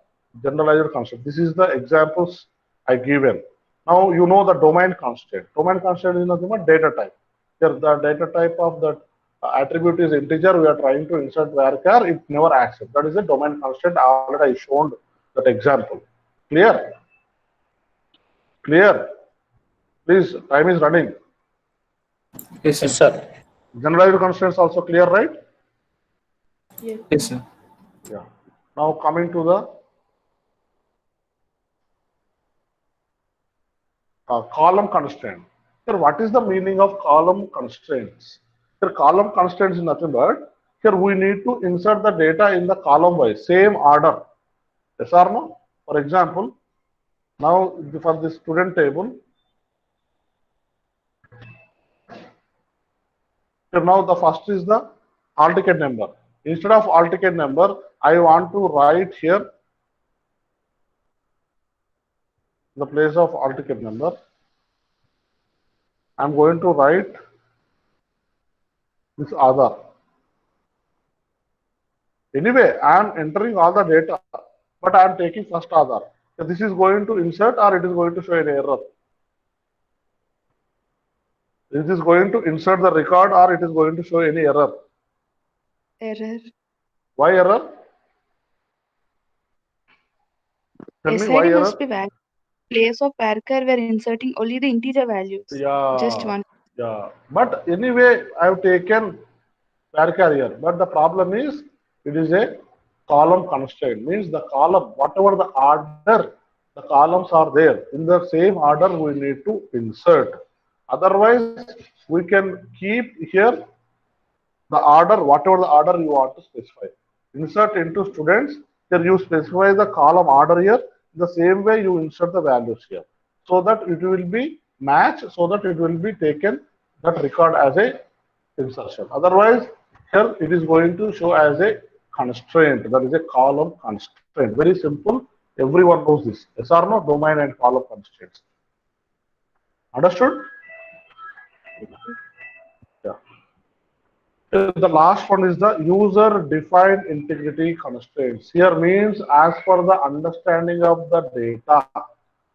generalized constraints. This is the examples I given. Now you know the domain constraint. Domain constraint is nothing but data type. Here the data type of that attribute is integer. We are trying to insert varchar. It never accepts. That is a domain constraint. Already I shown that example. Clear? Clear? Please, time is running. Yes, sir. Yes, sir. Generalized constraints also clear, right? Yes, sir. Yeah. Now coming to the column constraint. Here, what is the meaning of column constraints? Here, column constraints is nothing but here we need to insert the data in the column wise, same order. Yes or no? For example, now for the student table, here now the first is the all ticket number. Instead of all ticket number, I want to write here the place of all ticket number. I'm going to write this other. Anyway, I am entering all the data, but I am taking first Aadhaar. So this is going to insert or it is going to show an error. Is this going to insert the record or it is going to show any error? Error. Why error? Tell me why SID error? must be valid. Place of varchar, we're inserting only the integer values. Just Yeah, one. yeah. But anyway, I have taken varchar here. But the problem is it is a column constraint. Means the column, whatever the order, the columns are there. In the same order, we need to insert. Otherwise, we can keep here the order, whatever the order you want to specify. Insert into students. Here you specify the column order here. The same way you insert the values here, so that it will be matched, so that it will be taken that record as a insertion. Otherwise, here it is going to show as a constraint. That is a column constraint. Very simple. Everyone knows this. Yes or no? Domain and column constraints. Understood? Yeah. The last one is the user-defined integrity constraints. Here means as per the understanding of the data,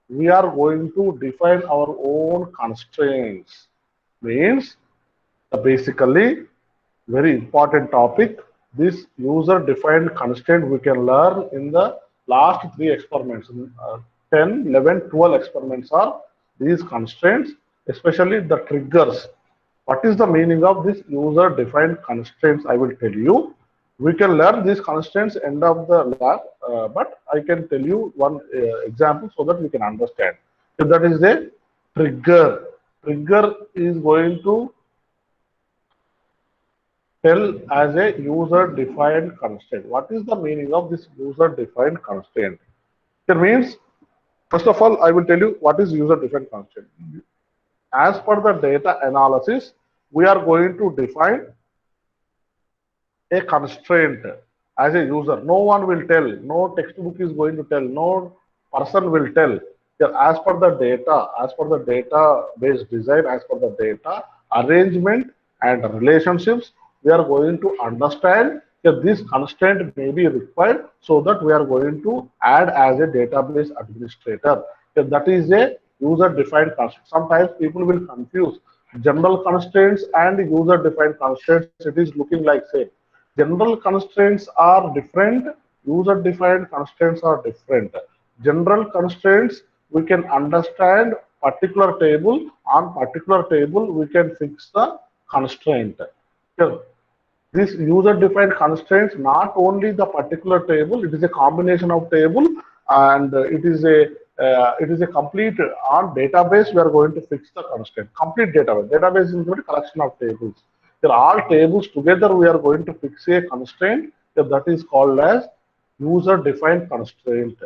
we are going to define our own constraints. Means basically very important topic. This user-defined constraint we can learn in the last three experiments. 10, 11, 12 experiments are these constraints, especially the triggers. What is the meaning of this user-defined constraints? I will tell you. We can learn these constraints end of the lab, but I can tell you one example so that we can understand. So that is a trigger. Trigger is going to tell as a user-defined constraint. What is the meaning of this user-defined constraint? It means, first of all, I will tell you what is user-defined constraint. As per the data analysis, we are going to define a constraint as a user. No one will tell, no textbook is going to tell, no person will tell. As per the data, as per the database design, as per the data arrangement and relationships, we are going to understand that this constraint may be required, so that we are going to add as a database administrator. That is a user-defined constraint. Sometimes people will confuse general constraints and user-defined constraints. It is looking like same. General constraints are different, user-defined constraints are different. General constraints, we can understand particular table. On particular table, we can fix the constraint. Here, this user-defined constraints, not only the particular table, it is a combination of table, and it is a complete on database. We are going to fix the constraint. Complete database. Database is a collection of tables. There are all tables together. We are going to fix a constraint that is called as user-defined constraint.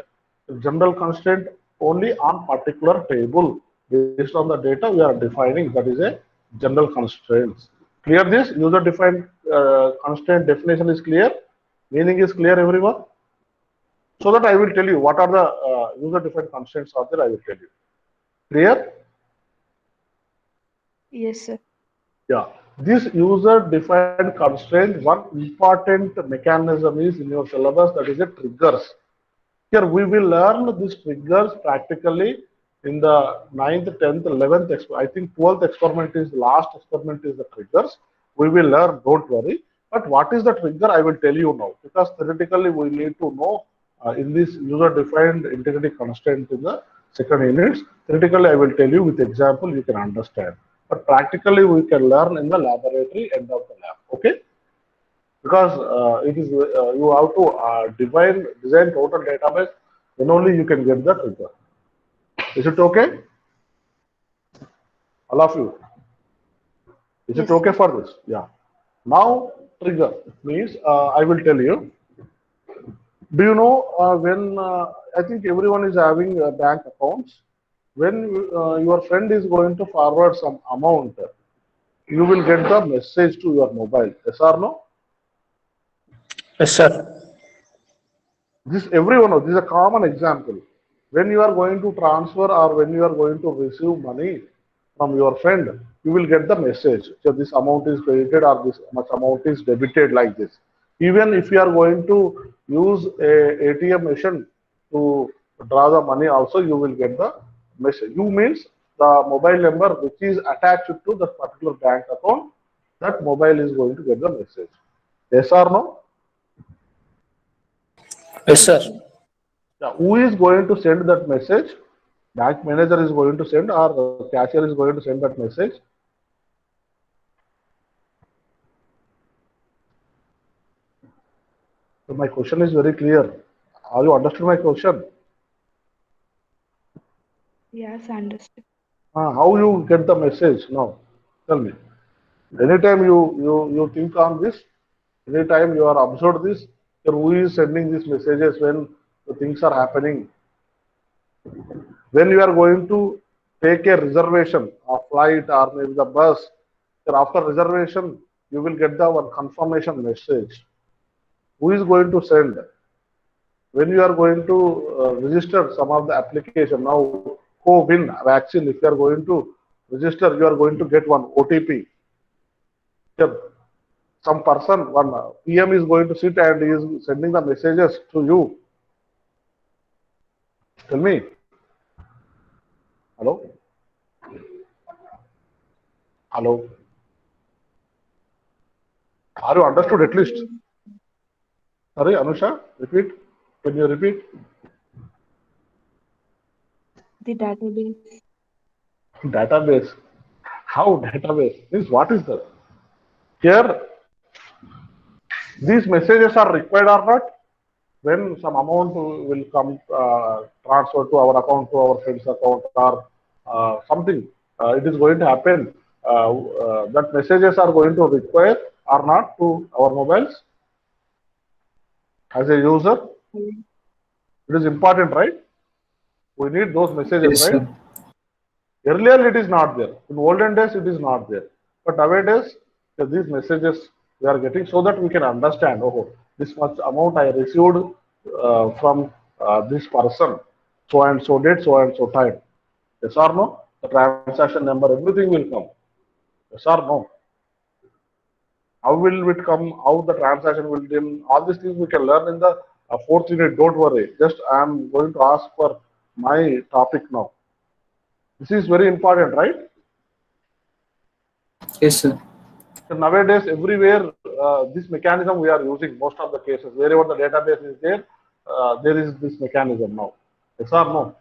The general constraint only on particular table based on the data we are defining. That is a general constraints. Clear this? User-defined constraint definition is clear. Meaning is clear, everyone. So that I will tell you what are the user-defined constraints are there. I will tell you. Clear? Yes, sir. Yeah. This user-defined constraint, one important mechanism is in your syllabus, that is a triggers. Here we will learn these triggers practically in the 9th, 10th, 11th, I think 12th experiment is the last experiment is the triggers. We will learn, don't worry. But what is the trigger? I will tell you now, because theoretically we need to know in this user-defined integrity constraint in the second units. Theoretically, I will tell you with example, you can understand. But practically, we can learn in the laboratory end of the lab. Okay? Because it is you have to design total database, then only you can get the trigger. Is it okay? All of you. Is it Yes. okay for this? Yeah. Now trigger means I will tell you. Do you know when I think everyone is having bank accounts? When your friend is going to forward some amount, you will get the message to your mobile. Yes or no? Yes, sir. This everyone knows. This is a common example. When you are going to transfer or when you are going to receive money from your friend, you will get the message. So this amount is credited or this much amount is debited like this. Even if you are going to use a ATM machine to draw the money also, you will get the message. You means the mobile number which is attached to the particular bank account, that mobile is going to get the message. Yes or no? Yes, sir. Yeah, who is going to send that message? Bank manager is going to send or cashier is going to send that message. So my question is very clear. Are you understood my question? Yes, understood. How you get the message? No, tell me. Anytime you think on this, anytime you are observed this, Here, who is sending these messages when the things are happening? When you are going to take a reservation, a flight or maybe the bus, here after reservation, you will get the one confirmation message. Who is going to send? When you are going to register some of the application, now co-win vaccine, if you are going to register, you are going to get one OTP. Here, some person, one PM is going to sit and he is sending the messages to you. Tell me. Hello? Hello? Are you understood at least? Sorry, Anusha, repeat. Can you repeat? The database. Database. How database? Means what is that? Here, these messages are required or not? When some amount will come transfer to our account, to our friend's account, or something, it is going to happen. That messages are going to require or not to our mobiles as a user. It is important, right? We need those messages, Yes, right? sir. Earlier, it is not there. In olden days, it is not there. But nowadays, these messages we are getting so that we can understand, oh, this much amount I received from this person, so and so date, so and so time. Yes or no? The transaction number, everything will come. Yes or no? How will it come? How the transaction will be? All these things we can learn in the fourth unit. Don't worry. Just I am going to ask for my topic now. This is very important, right? Yes, sir. So nowadays, everywhere, this mechanism we are using most of the cases. Wherever the database is there is this mechanism now. Yes or no?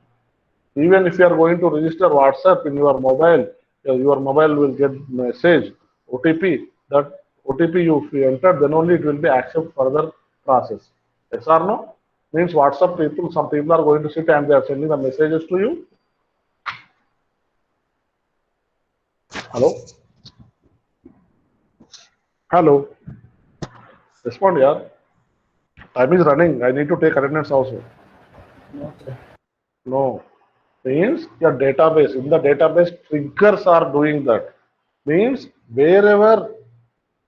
Even if you are going to register WhatsApp in your mobile will get message OTP. That OTP if you enter, then only it will be accept further process. Yes or no? Means WhatsApp people, some people are going to sit and they are sending the messages to you. Hello? Hello? Respond, yeah. Time is running. I need to take attendance also. Okay. No. Means your database. In the database, triggers are doing that. Means wherever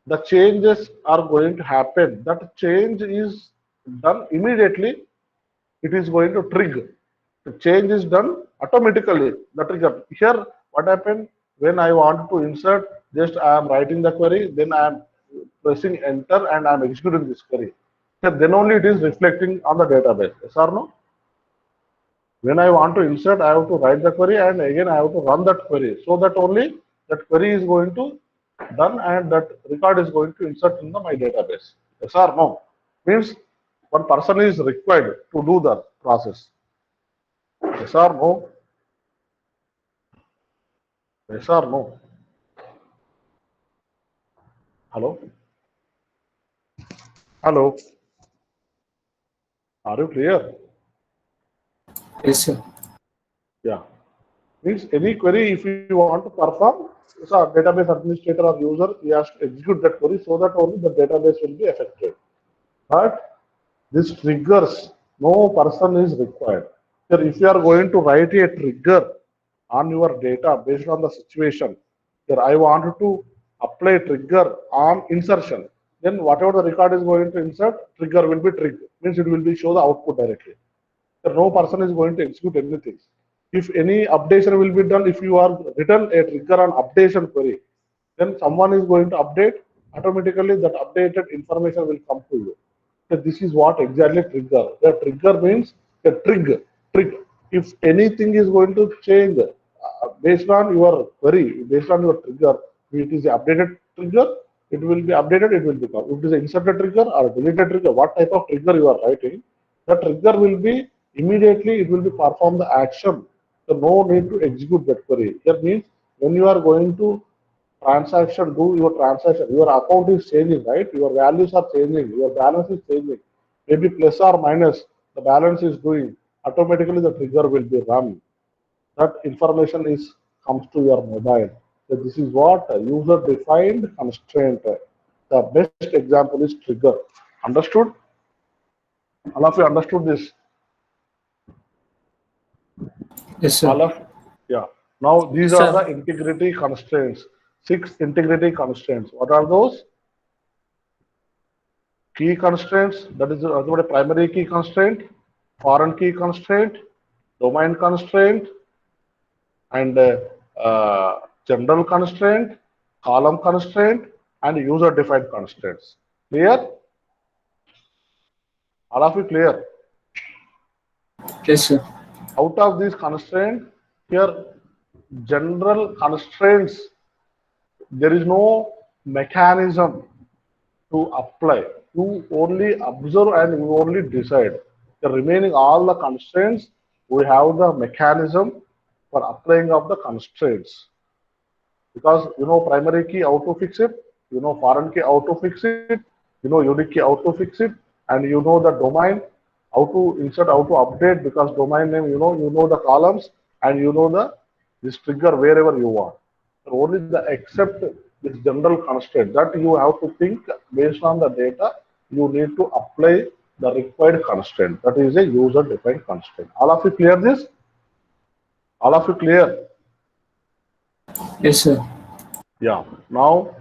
the changes are going to happen, that change is done immediately. It is going to trigger. The change is done automatically. The trigger. Here, what happened when I want to insert? Just I am writing the query, then I am pressing enter and I am executing this query. Then only it is reflecting on the database. Yes or no? When I want to insert, I have to write the query and again I have to run that query. So that only that query is going to done and that record is going to insert in my database. Yes or no? Means one person is required to do the process. Yes or no? Yes or no? Hello? Hello? Are you clear? Yes, sir. Yeah. Means any query, if you want to perform, so database administrator or user, he has to execute that query so that only the database will be affected. But this triggers, no person is required. So if you are going to write a trigger on your data based on the situation, here I wanted to apply trigger on insertion. Then whatever the record is going to insert, trigger will be triggered. Means it will be show the output directly. No person is going to execute anything. If any updation will be done, if you are written a trigger on updation query, then someone is going to update, automatically that updated information will come to you. So this is what exactly trigger. The trigger means a trigger. If anything is going to change based on your query, based on your trigger, if it is an updated trigger, it will be updated, it will become. If it is an inserted trigger or deleted trigger, what type of trigger you are writing, the trigger will be immediately, it will be perform the action. So no need to execute that query. That means when you are going to do your transaction, your account is changing, right? Your values are changing, your balance is changing. Maybe plus or minus, the balance is doing. Automatically the trigger will be run. That information is comes to your mobile. So this is what a user-defined constraint. The best example is trigger. Understood? All of you understood this? Yes, sir. All of, yeah. Now these Yes, are sir. the integrity constraints. 6 integrity constraints. What are those? Key constraints, that is a primary key constraint, foreign key constraint, domain constraint, and general constraint, column constraint, and user defined constraints. Clear? All of you clear? Yes, sir. Out of these constraints, here general constraints, there is no mechanism to apply. You only observe and you only decide. The remaining all the constraints, we have the mechanism for applying of the constraints. Because you know primary key how to fix it, you know foreign key how to fix it, you know unique key how to fix it, and you know the domain how to insert, how to update, because domain name you know the columns, and you know the this trigger wherever you want. Only the except this general constraint that you have to think based on the data, you need to apply the required constraint. That is a user defined constraint. All of you clear this? All of you clear? Yes, sir. Yeah. Now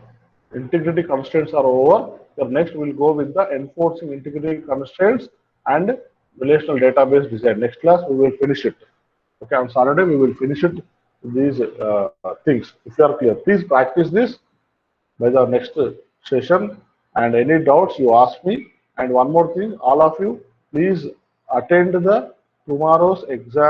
integrity constraints are over. So next we'll go with the enforcing integrity constraints and relational database design. Next class we will finish it. Okay, on Saturday we will finish it. These things. If you are clear, please practice this by the next session. And any doubts you ask me. And one more thing, all of you, please attend the tomorrow's exam